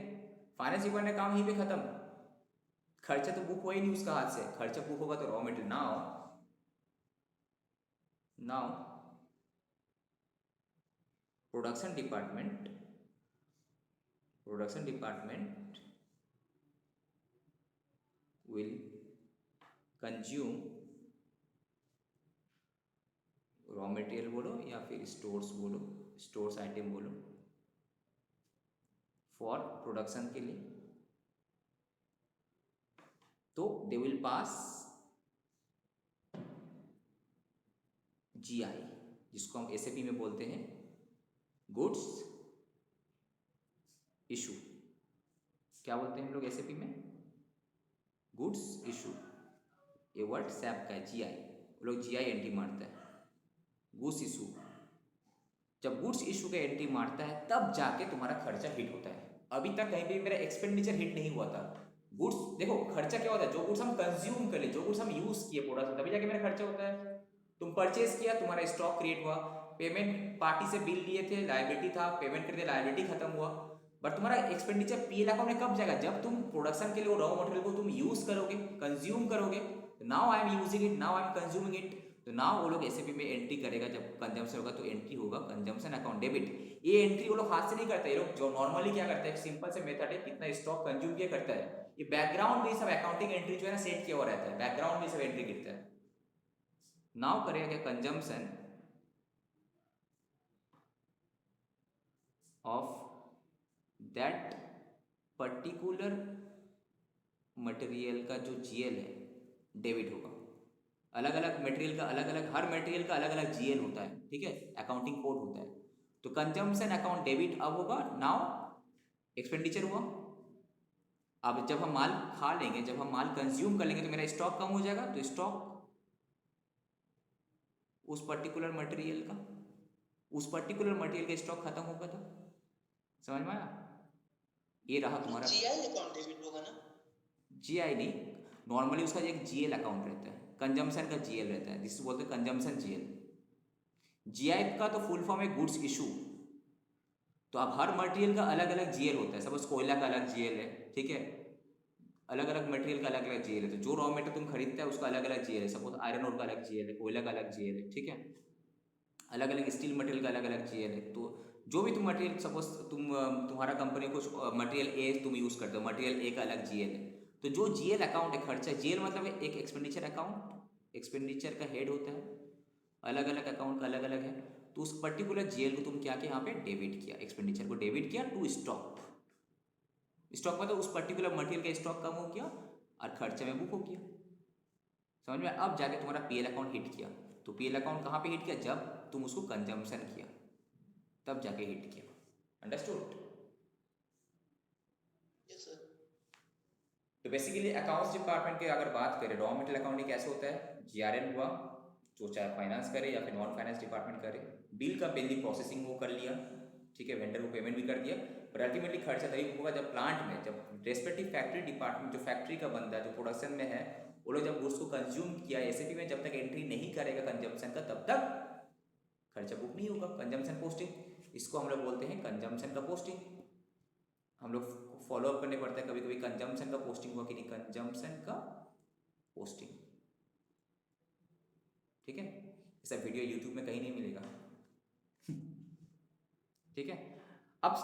फाइनेंस डिपार्टमेंट काम यहीं पे खत्म. खर्चा तो बुक हुआ ही नहीं उसका हाथ से. खर्चा बुक होगा तो raw material. Now production department will consume raw material बोलो या फिर स्टोर्स बोलो, स्टोर्स आइटम बोलो, फॉर प्रोडक्शन के लिए. तो दे विल पास जीआई, जिसको हम एसएपी में बोलते हैं गुड्स इशू. क्या बोलते हैं हम लोग एसएपी में? Goods issue. ये वर्ड सैप का है. जीआई, वो लोग जीआई एंट्री मारता है. Goods issue. जब गुड्स इशू का एंट्री मारता है तब जाके तुम्हारा खर्चा हिट होता है. अभी तक कहीं भी मेरा एक्सपेंडिचर हिट नहीं हुआ था. गुड्स देखो खर्चा क्या होता है, जो गुड्स हम कंज्यूम कर ले, जो गुड्स हम यूज किए प्रोडक्ट, तभी जाके मेरा खर्चा होता है। तुम परचेज किया, तुम्हारा स्टॉक क्रिएट हुआ, पेमेंट पार्टी से बिल लिए थे, लायबिलिटी था, पेमेंट कर दिया, लायबिलिटी खत्म हुआ। बट तुम्हारा एक्सपेंडिचर पीएल अकाउंट में कब जाएगा, जब तुम प्रोडक्शन के लिए रॉ मटेरियल को तुम यूज करोगे, कंज्यूम करोगे। Now I am using it, now I am consuming it, तो नाउ वो लोग एसएपी में एंट्री करेगा, जब कंजम्पशन होगा तो एंट्री होगा कंजम्पशन अकाउंट डेबिट। ये एंट्री वो लोग हाथ से नहीं करते, ये लोग जो नॉर्मली क्या करते हैं, एक सिंपल से मेथड है, कितना स्टॉक कंज्यूम किया करता है, ये बैकग्राउंड में सब अकाउंटिंग एंट्री जो है ना सेट किया हुआ रहता है, बैकग्राउंड में सब एंट्री गिरता है। नाउ करेगा क्या, consumption of that particular material का जो जीएल है डेबिट होगा। अलग अलग मटेरियल का अलग अलग, हर मटेरियल का अलग अलग जीएल होता है, ठीक है, अकाउंटिंग कोड होता है। तो कंजम्पशन अकाउंट डेबिट अब होगा, नाउ एक्सपेंडिचर हुआ। अब जब हम माल खा लेंगे, जब हम माल कंज्यूम कर लेंगे तो मेरा स्टॉक कम हो जाएगा, तो स्टॉक उस पर्टिकुलर मटेरियल का, उस पर्टिकुलर मटेरियल का स्टॉक खत्म होगा था। समझ में आया? ये रहा तुम्हारा जीआई अकाउंट डेबिट होगा ना? जीआई नहीं, नॉर्मली उसका एक जीएल अकाउंट रहता है, कंजम्पशन का जीएल रहता है, जिसको बोलते हैं कंजम्पशन जीएल। जीआई का तो फुल फॉर्म है गुड्स इशू। तो अब हर मटेरियल का अलग अलग जीएल होता है, सपोज कोयला का अलग जीएल है, ठीक है, अलग अलग मटेरियल का अलग अलग जीएल है। तो जो रॉ मटेरियल तुम खरीदते हैं उसका अलग अलग जीएल है, सपोज आयरन ओर का अलग जीएल है, कोयला का अलग जीएल है, ठीक है, अलग अलग स्टील मटेरियल का अलग अलग जीएल है। तो जो भी तुम मटेरियल, सपोज तुम्हारा कंपनी कुछ मटेरियल ए तुम यूज़ करते हो, मटेरियल ए का अलग जीएल है। तो जो जीएल अकाउंट है, खर्चा जीएल मतलब एक एक्सपेंडिचर अकाउंट, एक्सपेंडिचर का हेड होता है, अलग अलग अकाउंट का अलग अलग है। तो उस पर्टिकुलर जीएल को तुम क्या किया, यहाँ पे डेबिट किया, एक्सपेंडिचर को डेबिट किया टू स्टॉक। स्टॉक मतलब उस पर्टिकुलर मटेरियल का स्टॉक कम हो गया और खर्चे में बुक हो गया। समझ में? अब जाके तुम्हारा पीएल अकाउंट हिट किया। तो पीएल अकाउंट कहाँ पे हिट किया, जब तुम उसको कंजम्पशन किया तब जाके हिट किया। अंडरस्टूड? Yes sir. तो बेसिकली अकाउंट्स डिपार्टमेंट की अगर बात करें, रॉ मटेरियल अकाउंटिंग कैसे होता है, जीआरएन हुआ, जो चाहे फाइनेंस करे या फिर नॉन फाइनेंस डिपार्टमेंट करे, बिल का पहली प्रोसेसिंग वो कर लिया, ठीक है, वेंडर को पेमेंट भी कर दिया, पर अल्टीमेटली खर्चा तभी होगा जब प्लांट में, जब रेस्पेक्टिव फैक्ट्री डिपार्टमेंट, जो फैक्ट्री का बंदा जो प्रोडक्शन में है, वो लोग जब गुड्स को कंज्यूम किया एसएपी में, जब तक एंट्री नहीं करेगा कंजम्पशन का, तब तक खर्चा बुक नहीं होगा, कंजम्पशन पोस्टिंग। इसको हम लोग बोलते हैं कंजम्पशन का पोस्टिंग। हम लोग फॉलो अप करने पड़ता है कभी कभी, कंजम्पशन का पोस्टिंग हुआ कि नहीं, कंजम्पशन का पोस्टिंग, ठीक है। ऐसा वीडियो यूट्यूब में कहीं नहीं मिलेगा ठीक है। अब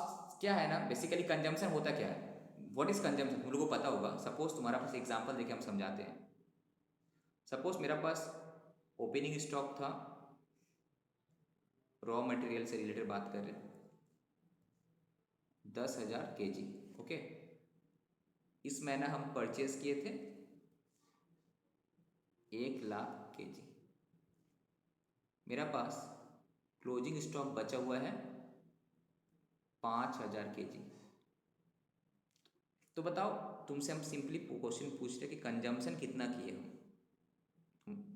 क्या है ना, बेसिकली कंजम्पशन होता क्या है, व्हाट इज कंजम्पशन, तुम लोगों को पता होगा। सपोज तुम्हारा पास एग्जांपल देके हम समझाते हैं। सपोज मेरा पास ओपनिंग स्टॉक था, रॉ मटेरियल से रिलेटेड बात कर रहे हैं, 10,000 kg, ओके। इस महीना हम परचेज किए थे 1,00,000 kg। मेरा पास क्लोजिंग स्टॉक बचा हुआ है 5,000 kg। तो बताओ, तुमसे हम सिंपली क्वेश्चन पूछ रहे कि कंजम्पशन कितना किए हम,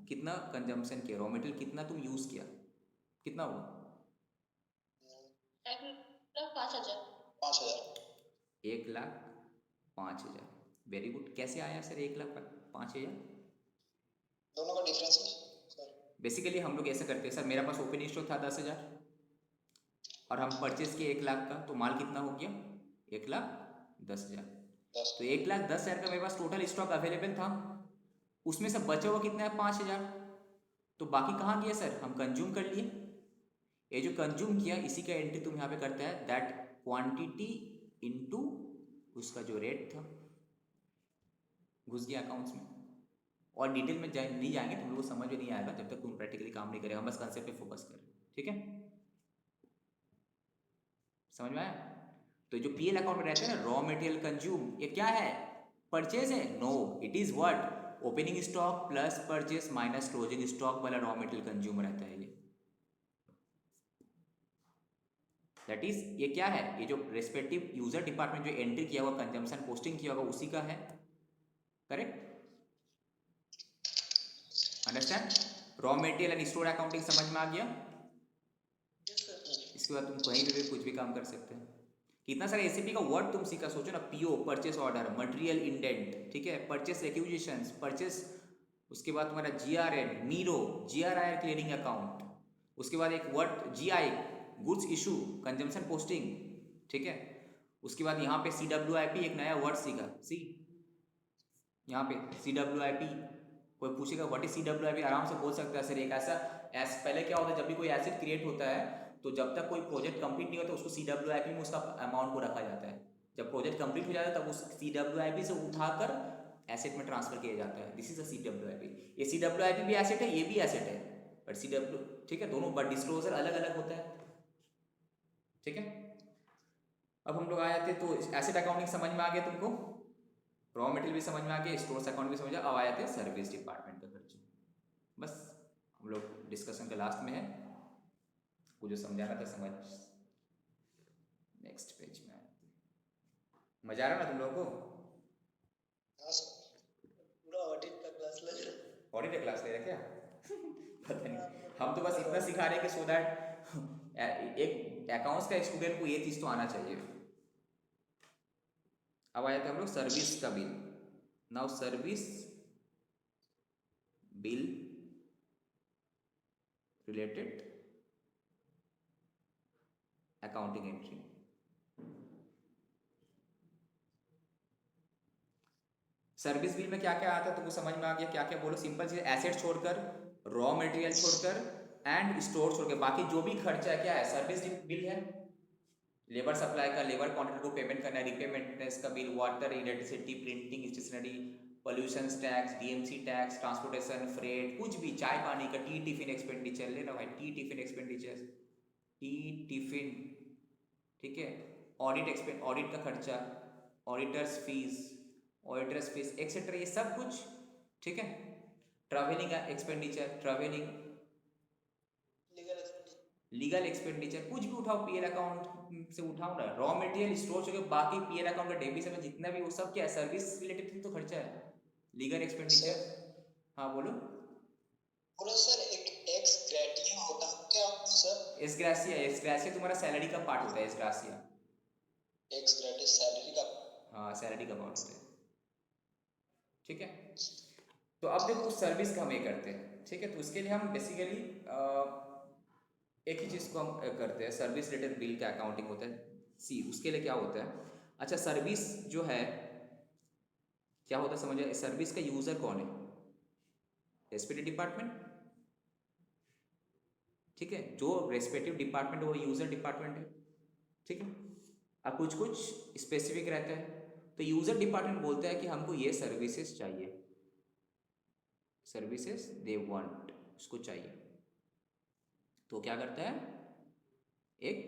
कितना कंजम्पशन किया, रॉ मटेरियल कितना तुम यूज़ किया, कितना हुआ? 5,000। 1,05,000। Very good. कैसे आया सर 1,05,000? दोनों का डिफरेंस है सर। बेसिकली हम लोग ऐसा करते हैं सर, मेरा पास ओपनिंग स्टॉक था 10,000 और हम परचेज किए 1,00,000 का, तो माल कितना हो गया, 1,10,000। तो 1,10,000 का मेरे पास टोटल स्टॉक अवेलेबल था, उसमें से बचा हुआ कितना है, 5,000। तो बाकी कहाँ गया सर, हम कंज्यूम कर लिए। ये जो कंज्यूम किया इसी का एंट्री तुम यहाँ पे करता है, दैट क्वांटिटी इनटू उसका जो रेट था, घुस गया अकाउंट्स में। और डिटेल में नहीं जाएंगे, तुम लोगों को समझ में नहीं आएगा जब तक तुम प्रैक्टिकली काम नहीं करेगा, हम बस कंसेप्ट पे फोकस करें, ठीक है। समझ में आया? तो जो पीएल अकाउंट में रहता है ना, रॉ मटेरियल कंज्यूम, ये क्या है, परचेज है? No, it is what, opening stock plus purchase minus closing stock वाला रॉ मटेरियल कंज्यूम रहता है ये। दैट इज, ये क्या है, ये जो रेस्पेक्टिव यूजर डिपार्टमेंट जो एंट्री किया हुआ, कंजम्पशन पोस्टिंग किया होगा, उसी का है, correct. Understand? Raw material and store accounting समझ में आ गया? इसके बाद तुम कहीं भी कुछ भी काम कर सकते हैं। कितना सारा एसीपी का वर्ड तुम सीखा, सोचो ना, PO purchase order, material indent, ठीक है, परचेस एक्विजिशंस, परचेस, उसके बाद तुम्हारा GRN, Miro, GRI clearing account, उसके बाद एक word GI, goods issue, consumption posting, ठीक है। उसके बाद यहाँ पे CWIP एक नया वर्ड सीखा, सी यहाँ पे CWIP, कोई पूछेगा व्हाट इज CWIP, आराम से बोल सकता है सर एक ऐसा पहले क्या होता है जब भी कोई एसेट क्रिएट होता है तो जब तक कोई प्रोजेक्ट कंप्लीट नहीं होता उसको CWIP में उसका अमाउंट को रखा जाता है, जब प्रोजेक्ट कंप्लीट हो जाता है तब उस CWIP से उठाकर एसेट में ट्रांसफर किया जाता है, दिस इज अ CWIP। ये CWIP भी एसेट है, ये भी एसेट है, बट CW, ठीक है, दोनों बट डिस्क्लोजर अलग अलग होता है, ठीक है। अब हम लोग आ जाते हैं, तो एसेट अकाउंटिंग समझ में आ गया तुमको, रॉ मटेरियल भी समझ में आ गया, स्टोर्स अकाउंट भी समझ में, अब आ जाते हैं सर्विस डिपार्टमेंट का खर्चा। बस हम लोग डिस्कशन के लास्ट में है, वो जो समझाना था समझ, नेक्स्ट पेज में आते हैं। मजा आ रहा ना तुम लोगों को? हाँ सर, पूरा ऑडिट का क्लास लग रहा है। ऑडिट का क्लास ले रहे क्या? पता नहीं, हम तो बस इतना सिखा रहे हैं कि सो दैट एक अकाउंट्स का स्टूडेंट को ये चीज़ तो आना चाहिए। अब आ जाते हैं हम लोग सर्विस का bill. Now service bill related accounting entry. Service bill में क्या क्या आता है तुमको समझ में आ गया, क्या क्या बोलो, सिंपल चीज, एसेट छोड़कर, रॉ मटेरियल छोड़कर एंड स्टोर छोड़कर बाकी जो भी खर्चा है क्या है, सर्विस बिल है। लेबर सप्लाई का, लेबर कॉन्ट्रैक्ट को पेमेंट करना है, रिपेयर मेंटेनेंस का bill, water, electricity, printing, stationery, pollution tax, DMC tax, transportation, freight, कुछ भी, चाय पानी का, टी टिफिन एक्सपेंडिचर, लेना भाई T tiffin expenditure, T tiffin, ठीक है, ऑडिट का खर्चा, ऑडिटर्स फीस एक्सेट्रा, ये सब कुछ, ठीक है। ट्रैवलिंग का एक्सपेंडिचर, ट्रैवलिंग, लीगल एक्सपेंडिचर, कुछ भी उठाओ, पीएल अकाउंट से उठाओ ना, रॉ मटेरियल स्टोर हो, बाकी पीएल अकाउंट का डेबिट में जितना भी वो सब क्या है, सर्विस रिलेटेड तो खर्चा है, लीगल एक्सपेंडिचर। हाँ बोलो। पूरा सर एक एक्स ग्रेटिया होता है क्या सर? एसग्रासिया तुम्हारा सैलरी का पार्ट होता है, एसग्रासिया, एक्स ग्रेटिस सैलरी का। हाँ सैलरी का पार्ट होता है, ठीक है। तो अब देखो उस सर्विस का हम ये करते हैं, ठीक है, तो उसके लिए हम बेसिकली एक ही चीज़ को हम करते हैं, सर्विस रिलेटेड बिल का अकाउंटिंग होता है। सी उसके लिए क्या होता है, अच्छा सर्विस जो है क्या होता है समझिए, सर्विस का यूज़र कौन है, रेस्पेक्टिव डिपार्टमेंट, ठीक है, जो रेस्पेक्टिव डिपार्टमेंट वो यूज़र डिपार्टमेंट है, ठीक है। अब कुछ कुछ स्पेसिफिक रहता है, तो यूज़र डिपार्टमेंट बोलता है कि हमको ये सर्विसेज चाहिए, सर्विसेज दे वांट, उसको चाहिए, तो क्या करता है, एक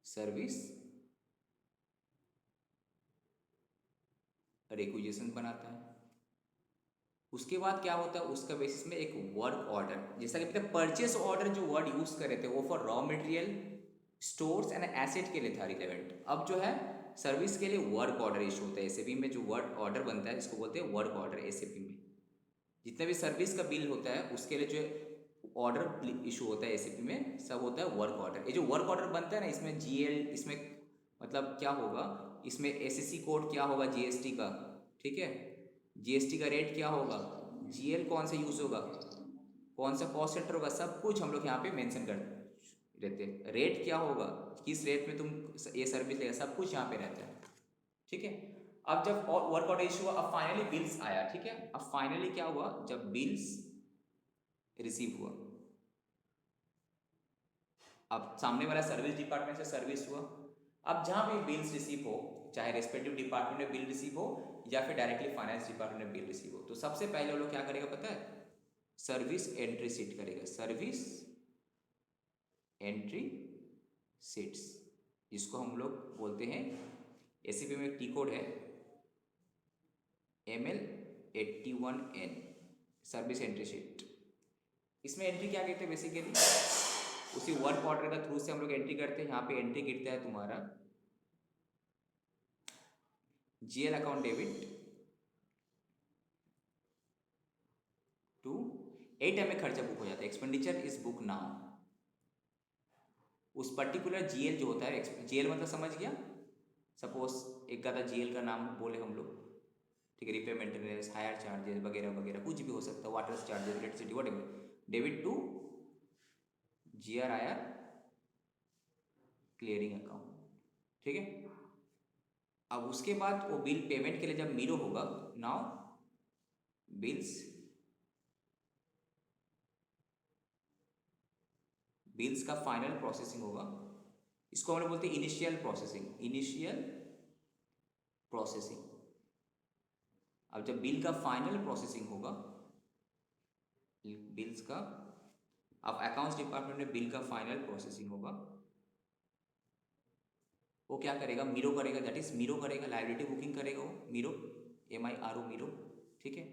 सर्विस रिक्विजिशन बनाता है। उसके बाद क्या होता है, उसका बेसिस में एक वर्क ऑर्डर, जैसा कि परचेस ऑर्डर जो वर्ड यूज कर रहे थे वो for raw material, stores and asset के लिए था रिलेवेंट। अब जो है सर्विस के लिए वर्क ऑर्डर इशू होता है, एसएपी में जो वर्क ऑर्डर बनता है इसको बोलते हैं वर्क ऑर्डर। एसएपी में जितना भी सर्विस का बिल होता है उसके लिए जो ऑर्डर इशू होता है एसएपी में सब होता है वर्क ऑर्डर। ये जो वर्क ऑर्डर बनता है ना, इसमें जीएल, इसमें मतलब क्या होगा, इसमें एसएससी कोड क्या होगा जीएसटी का, ठीक है, जीएसटी का रेट क्या होगा, जीएल कौन सा यूज़ होगा, कौन सा कॉस्ट सेंटर होगा, सब कुछ हम लोग यहाँ पे मेंशन कर रहते हैं। रेट क्या होगा, किस रेट में तुम ये सर्विस लेगा, सब कुछ यहाँ पे रहता है, ठीक है। अब जब वर्क ऑर्डर इशू हुआ, अब फाइनली बिल्स आया, ठीक है। अब फाइनली क्या हुआ, जब बिल्स रिसीव हुआ, अब सामने वाला सर्विस डिपार्टमेंट से सर्विस हुआ, अब जहाँ भी बिल्स रिसीव हो, चाहे रेस्पेक्टिव डिपार्टमेंट में बिल रिसीव हो या फिर डायरेक्टली फाइनेंस डिपार्टमेंट में बिल रिसीव हो, तो सबसे पहले वो लोग क्या करेगा पता है, सर्विस एंट्री शीट करेगा, सर्विस एंट्री शीट्स, जिसको हम लोग बोलते हैं, एसीपी में एक टी कोड है ML81N, सर्विस एंट्री शीट। इसमें एंट्री क्या कहते हैं, बेसिकली उसी वर्क ऑर्डर का थ्रू से हम लोग एंट्री करते हैं। यहाँ पे एंट्री गिरता है तुम्हारा जीएल अकाउंट डेबिट टू 8 में खर्चा बुक हो जाता है, एक्सपेंडिचर इज बुक नाउ। उस पर्टिकुलर जीएल जो होता है, जीएल मतलब समझ गया, सपोज एक का था जीएल का नाम बोले हम लोग, ठीक है, रिपेयर मेंटेनेंस, हायर चार्जेस वगैरह वगैरह कुछ भी हो सकता है, water charges, electricity, whatever, debit to GRIR clearing account, ठीक है। अब उसके बाद वो बिल पेमेंट के लिए जब मीरो होगा, नाउ बिल्स का फाइनल प्रोसेसिंग होगा, इसको हम लोग बोलते हैं इनिशियल प्रोसेसिंग। अब जब बिल का फाइनल प्रोसेसिंग होगा, बिल्स का, अब अकाउंट्स डिपार्टमेंट में बिल का फाइनल प्रोसेसिंग होगा, वो क्या करेगा, मीरो करेगा, दैट इज मीरो करेगा, लायबिलिटी बुकिंग करेगा वो मीरो, MIRO मीरो, ठीक है।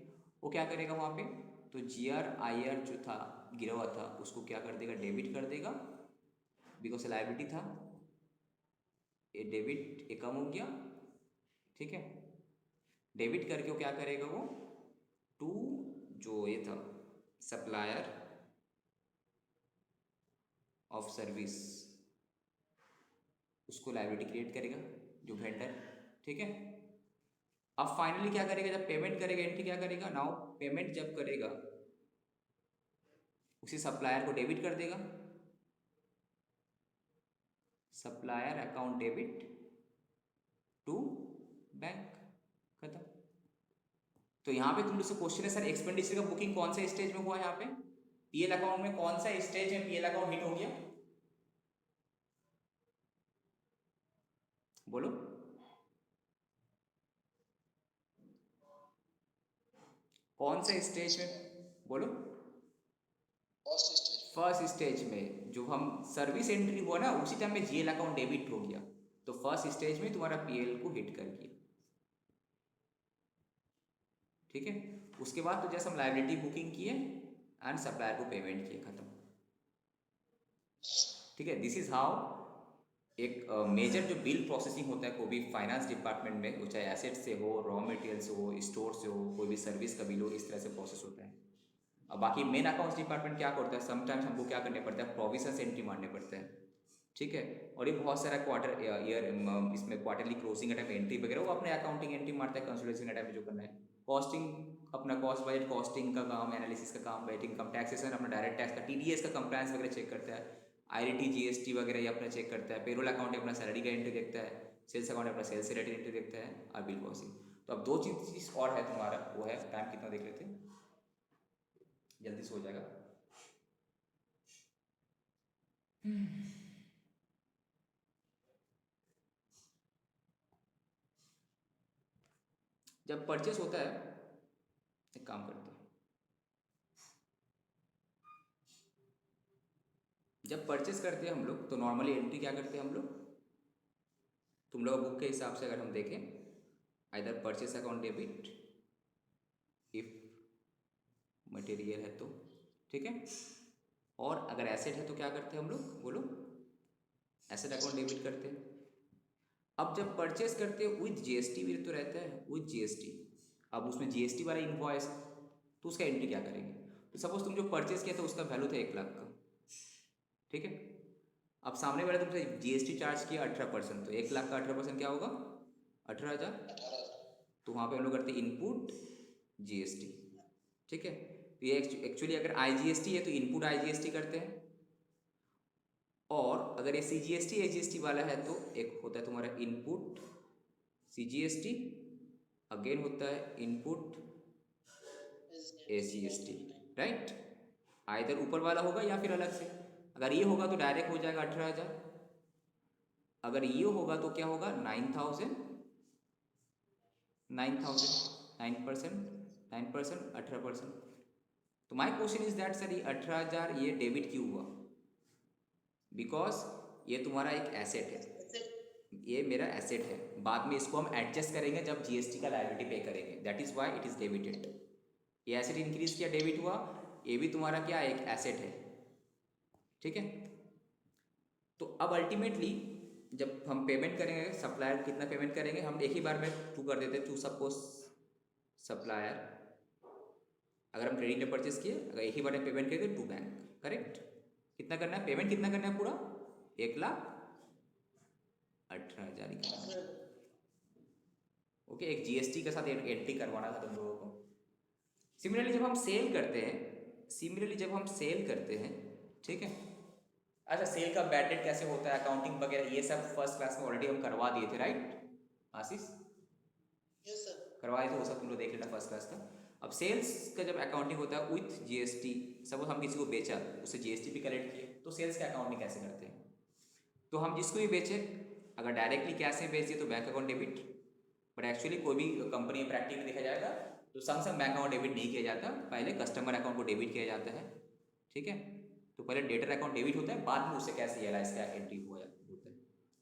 वो क्या करेगा वहाँ पे, तो GRIR जो था गिरा हुआ था उसको क्या कर देगा, डेबिट कर देगा, बिकॉज लायबिलिटी था, ये डेबिट ये कम हो गया, ठीक है। डेबिट करके वो क्या करेगा, वो टू जो ये था सप्लायर ऑफ सर्विस, उसको लायबिलिटी क्रिएट करेगा जो वेंडर, ठीक है। अब फाइनली क्या करेगा, जब पेमेंट करेगा, एंट्री क्या करेगा, नाउ पेमेंट जब करेगा उसी सप्लायर को डेबिट कर देगा, supplier account debit to bank, खत्म। तो यहाँ पे तुम लोग से क्वेश्चन है, सर एक्सपेंडिचर का बुकिंग कौन से स्टेज में हुआ है, यहाँ पे पीएल अकाउंट में कौन सा स्टेज में पीएल अकाउंट हिट हो गया, बोलो, कौन सा स्टेज में, बोलो, फर्स्ट स्टेज में जो हम सर्विस एंट्री हुआ ना उसी टाइम में जीएल अकाउंट डेबिट हो गया, तो फर्स्ट स्टेज में तुम्हारा पीएल को हिट कर गया, ठीक है। उसके बाद तो जैसे हम लायबिलिटी बुकिंग किए एंड सप्लायर को पेमेंट किए, खत्म, ठीक है। दिस इज हाउ एक मेजर जो बिल प्रोसेसिंग होता है कोई भी फाइनेंस डिपार्टमेंट में, वो चाहे एसेट से हो, रॉ मटेरियल से हो, स्टोर से हो, कोई भी सर्विस का बिल हो, इस तरह से प्रोसेस होता है। अब बाकी मेन अकाउंट्स डिपार्टमेंट क्या करता है, समटाइम्स हमको क्या करने पड़ता है, प्रोविजन एंट्री मारने पड़ते हैं, ठीक है। और ये बहुत सारा क्वार्टर ईयर इसमें क्वार्टरली क्लोजिंग टाइम एंट्री वगैरह वो अपने अकाउंटिंग एंट्री मारता है, कंसोलिडेशन टाइम में जो करना है, कॉस्टिंग अपना कॉस्ट बजट कॉस्टिंग का काम, एनालिसिस का काम, वेट इनकम, टैक्सेशन अपना डायरेक्ट टैक्स का, TDS का कंप्लायंस वगैरह चेक करता है, IRT GST वगैरह ये अपना चेक करता है, पेरोल अकाउंट अपना सैलरी का एंट्री देखता है, सेल्स अकाउंट अपना सेल्स रिलेटेड एंट्री देखता है, और बिल प्रोसेसिंग। तो अब दो चीज़ और है तुम्हारा, वो है, टाइम कितना देख लेते हैं, जल्दी से हो जाएगा। जब परचेस होता है, एक काम करते हैं, जब परचेस करते हैं हम लोग तो नॉर्मली एंट्री क्या करते हैं हम लोग, तुम लोग बुक के हिसाब से अगर हम देखें, either purchase account debit if material है तो, ठीक है, और अगर एसेट है तो क्या करते हैं हम लोग, बोलो, एसेट अकाउंट डेबिट करते हैं। अब जब परचेस करते हैं विद GST भी तो रहता है, विद GST, अब उसमें GST वाला इनवॉइस, तो उसका एंट्री क्या करेंगे, तो सपोज तुम जो परचेस किया था उसका वैल्यू था 1 लाख का, ठीक है। अब सामने वाले तुमसे GST चार्ज किया 18%, तो 1 लाख का 18% क्या होगा, 18,000, तो वहाँ पे हम लोग करते हैं इनपुट GST, ठीक है। तो ये एक्चुअली अगर IGST है तो इनपुट IGST करते हैं, और अगर ये CGST AGST वाला है तो एक होता है तुम्हारा इनपुट CGST, अगेन होता है इनपुट AGST, राइट। आइदर ऊपर वाला होगा या फिर अलग से, अगर ये होगा तो डायरेक्ट हो जाएगा 18,000, अगर ये होगा तो क्या होगा 9,000, 9%, 18%। तो my question is that sir ये 18,000 ये डेबिट क्यों हुआ, बिकॉज ये तुम्हारा एक एसेट है, ये मेरा एसेट है, बाद में इसको हम एडजस्ट करेंगे जब GST का लायबिलिटी पे करेंगे, that is why it is debited. ये एसेट इंक्रीज किया, डेबिट हुआ, ये भी तुम्हारा क्या एक एसेट है, ठीक है। तो अब अल्टीमेटली जब हम पेमेंट करेंगे, सप्लायर कितना पेमेंट करेंगे, हम एक ही बार में टू कर देते हैं, टू सपोज सप्लायर, अगर हम क्रेडिट में परचेस किए, अगर एक ही बार में पेमेंट करेंगे टू बैंक, करेक्ट। कितना करना है पेमेंट, कितना करना है पूरा 1,18,000 निकालना। ओके, एक जीएसटी के साथ एंट्री करवाना था तुम लोगों को। सिमिलरली जब हम सेल करते हैं, ठीक है। अच्छा, सेल का बैड डेट कैसे होता है, अकाउंटिंग वगैरह, ये सब फर्स्ट क्लास में ऑलरेडी हम करवा दिए थे, राइट आशीष? Yes sir. करवाए थे वो सब, तुम लोग देख लेना फर्स्ट क्लास का। अब सेल्स का जब अकाउंटिंग होता है विथ जीएसटी, सपोज हम किसी को बेचा, उससे जीएसटी भी कलेक्ट किए, तो सेल्स का अकाउंटिंग कैसे करते हैं? तो हम जिसको भी बेचे, अगर डायरेक्टली कैश में बेच दिए तो bank account debit, but actually कोई भी कंपनी में प्रैक्टिकली देखा जाएगा तो सम बैंक अकाउंट डेबिट नहीं किया जाता, पहले कस्टमर अकाउंट को डेबिट किया जाता है, ठीक है। तो पहले डेटर अकाउंट डेबिट होता है, बाद में उससे कैश रियलाइज का एंट्री होता है।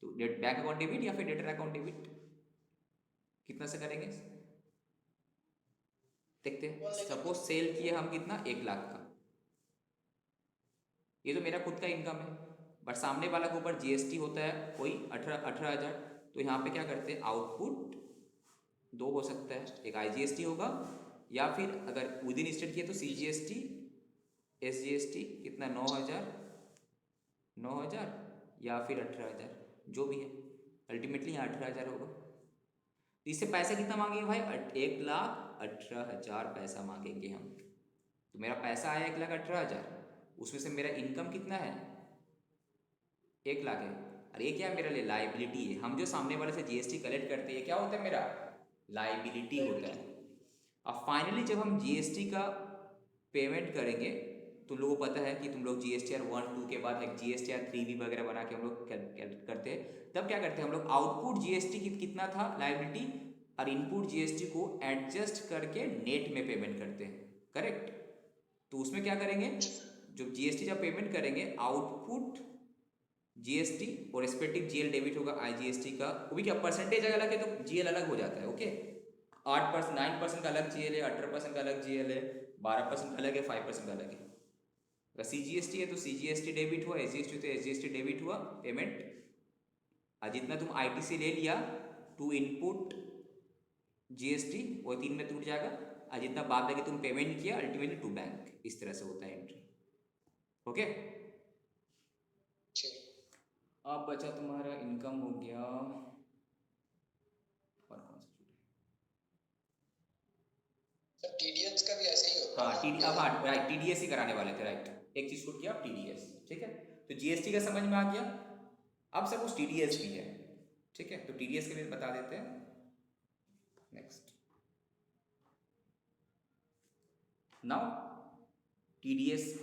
तो बैंक अकाउंट डेबिट या फिर डेटर अकाउंट डेबिट कितना से करेंगे देखते हैं। सपोज सेल किए हम कितना, 1 लाख का, ये तो मेरा खुद का इनकम है, बट सामने वाला के ऊपर जीएसटी होता है कोई 18,000, तो यहाँ पे क्या करते हैं, आउटपुट 2 हो सकता है, एक आईजीएसटी होगा या फिर अगर विद इन स्टेट किए तो सीजीएसटी, एसजीएसटी कितना 9,000 या फिर 18,000, जो भी है, अल्टीमेटली यहाँ 18,000 होगा। तो इससे पैसा कितना मांगेंगे भाई, 1,18,000 पैसा मांगेंगे हम। तो मेरा पैसा आया 1,18,000, उसमें से मेरा इनकम कितना है, 1 लाख है, और ये क्या है मेरे लिए लाइबिलिटी है। हम जो सामने वाले से जीएसटी कलेक्ट करते हैं, क्या होता है मेरा लाइबिलिटी होता है। अब फाइनली जब हम जीएसटी का पेमेंट करेंगे, तुम लोगों को पता है कि तुम लोग जीएसटीआर 1, 2 के बाद एक जीएसटीआर 3B वगैरह बना के हम लोग कैलकुलेट करते हैं। तब क्या करते हैं हम लोग, आउटपुट जीएसटी कितना था लाइबिलिटी, और इनपुट जीएसटी को एडजस्ट करके नेट में पेमेंट करते हैं, करेक्ट। तो उसमें क्या करेंगे, जो जीएसटी जब पेमेंट करेंगे, आउटपुट जीएसटी और रिस्पेक्टिव जीएल डेबिट होगा आईजीएसटी का, वो भी क्या परसेंटेज अलग है तो जीएल अलग हो जाता है, ओके। 8%, 9% का अलग जीएल है, 18% का अलग जीएल है, 12% का अलग है, 5% का अलग है। अगर सीजीएसटी है तो सीजीएसटी डेबिट हुआ, एसजीएसटी तो एसजीएसटी डेबिट हुआ पेमेंट, और जितना तुम आईटीसी ले लिया टू इनपुट जीएसटी वो 3 में टूट जाएगा, और जितना बाद में तुम पेमेंट किया अल्टीमेटली टू बैंक, इस तरह से होता है एंट्री, ओके। अब बचा तुम्हारा इनकम हो गया, और कौन सा सर टीडीएस का भी ऐसे ही होता है। हाँ टीडी, अब हाँ राइट, टीडीएस ही कराने वाले थे, राइट, एक चीज छूट गया, टीडीएस, ठीक है। तो जीएसटी का समझ में आ गया, अब सब कुछ टीडीएस भी है, ठीक है। तो टीडीएस के लिए बता देते हैं। Next, now TDS,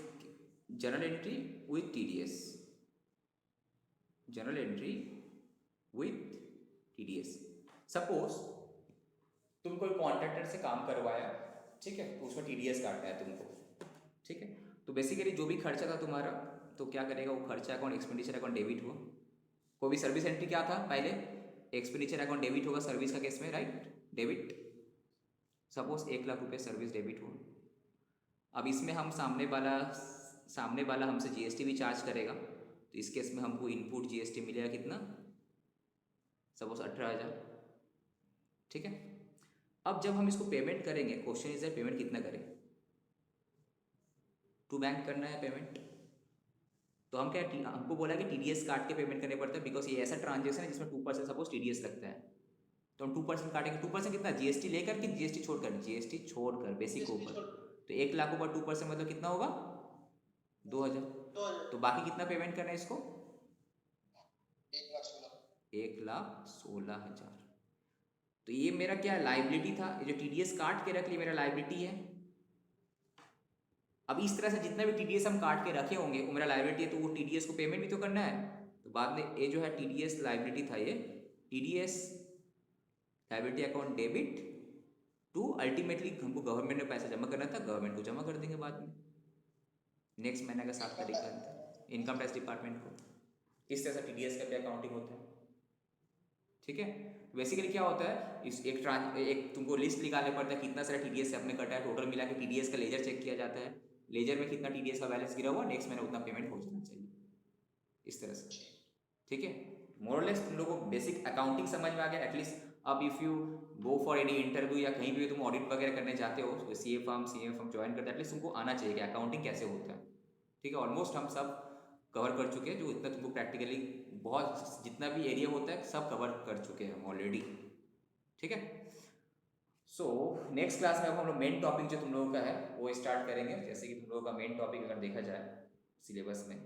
general entry with TDS, general entry with TDS. Suppose तुम कोई कॉन्ट्रैक्टर से काम करवाया, ठीक है, तो उसमें टीडीएस काटना है तुमको, ठीक है। तो बेसिकली जो भी खर्चा था तुम्हारा, तो क्या करेगा वो खर्चा अकाउंट, एक्सपेंडिचर अकाउंट डेबिट हुआ। कोई भी सर्विस एंट्री क्या था पहले, एक्सपेंडिचर अकाउंट डेबिट होगा सर्विस का केस में, राइट, डेबिट। सपोज 1 लाख रुपये सर्विस डेबिट हुआ। अब इसमें हम सामने वाला हमसे जीएसटी भी चार्ज करेगा, तो इस केस में हमको इनपुट जीएसटी मिलेगा कितना, सपोज 18,000, ठीक है। अब जब हम इसको पेमेंट करेंगे, क्वेश्चन इज दैट पेमेंट कितना करें, टू बैंक करना है पेमेंट, तो हम क्या, हमको बोला कि टीडीएस काट के पेमेंट करने पड़ता है, बिकॉज ये ऐसा ट्रांजेक्शन है जिसमें 2% सपोज टीडीएस लगता है, तो हम 2% काटेंगे। 2% कितना, जीएसटी लेकर कि जीएसटी छोड़कर बेसिक ऊपर, तो 1 लाख ऊपर 2% मतलब कितना होगा, 2,000। तो बाकी कितना पेमेंट करना है इसको, 1,16,000। तो ये मेरा क्या लाइबिलिटी था, ये जो टीडीएस काट के रख ली मेरा लाइबिलिटी है। अब इस तरह से जितना भी टीडीएस हम काट के रखे होंगे वो मेरा लाइबिलिटी है, तो वो टीडीएस को पेमेंट भी तो करना है। तो बाद में ये जो है टीडीएस लाइबिलिटी था, ये TDS liability account debit to, ultimately हमको गवर्नमेंट में पैसा जमा करना था, गवर्नमेंट को जमा कर देंगे बाद में नेक्स्ट महीने का 7 तारीख का, इनकम टैक्स डिपार्टमेंट को। इस तरह से टीडीएस का भी अकाउंटिंग होता है, ठीक है। बेसिकली क्या होता है, इस एक तुमको लिस्ट निकालने पड़ता है कितना सारा टीडीएस से अपने कटा है, टोटल मिला के टीडीएस का लेजर चेक किया जाता है, लेजर में कितना टीडीएस का बैलेंस गिरा हुआ, नेक्स्ट महीने उतना पेमेंट हो जाना चाहिए, इस तरह से, ठीक है। मोरलेस तुम लोगों को बेसिक अकाउंटिंग समझ में आ गया एटलीस्ट। अब if you go for any interview या कहीं भी तुम ऑडिट वगैरह करने जाते हो, तो सीए फर्म ज्वाइन करते हो, एटलीस्ट तुमको आना चाहिए कि अकाउंटिंग कैसे होता है, ठीक है। ऑलमोस्ट हम सब कवर कर चुके हैं, जो इतना तुमको प्रैक्टिकली बहुत जितना भी एरिया होता है सब कवर कर चुके हैं हम ऑलरेडी। ठीक है, सो नेक्स्ट क्लास में अब हम लोग मेन टॉपिक जो तुम लोगों का है वो स्टार्ट करेंगे। जैसे कि तुम लोगों का मेन टॉपिक अगर देखा जाए सिलेबस में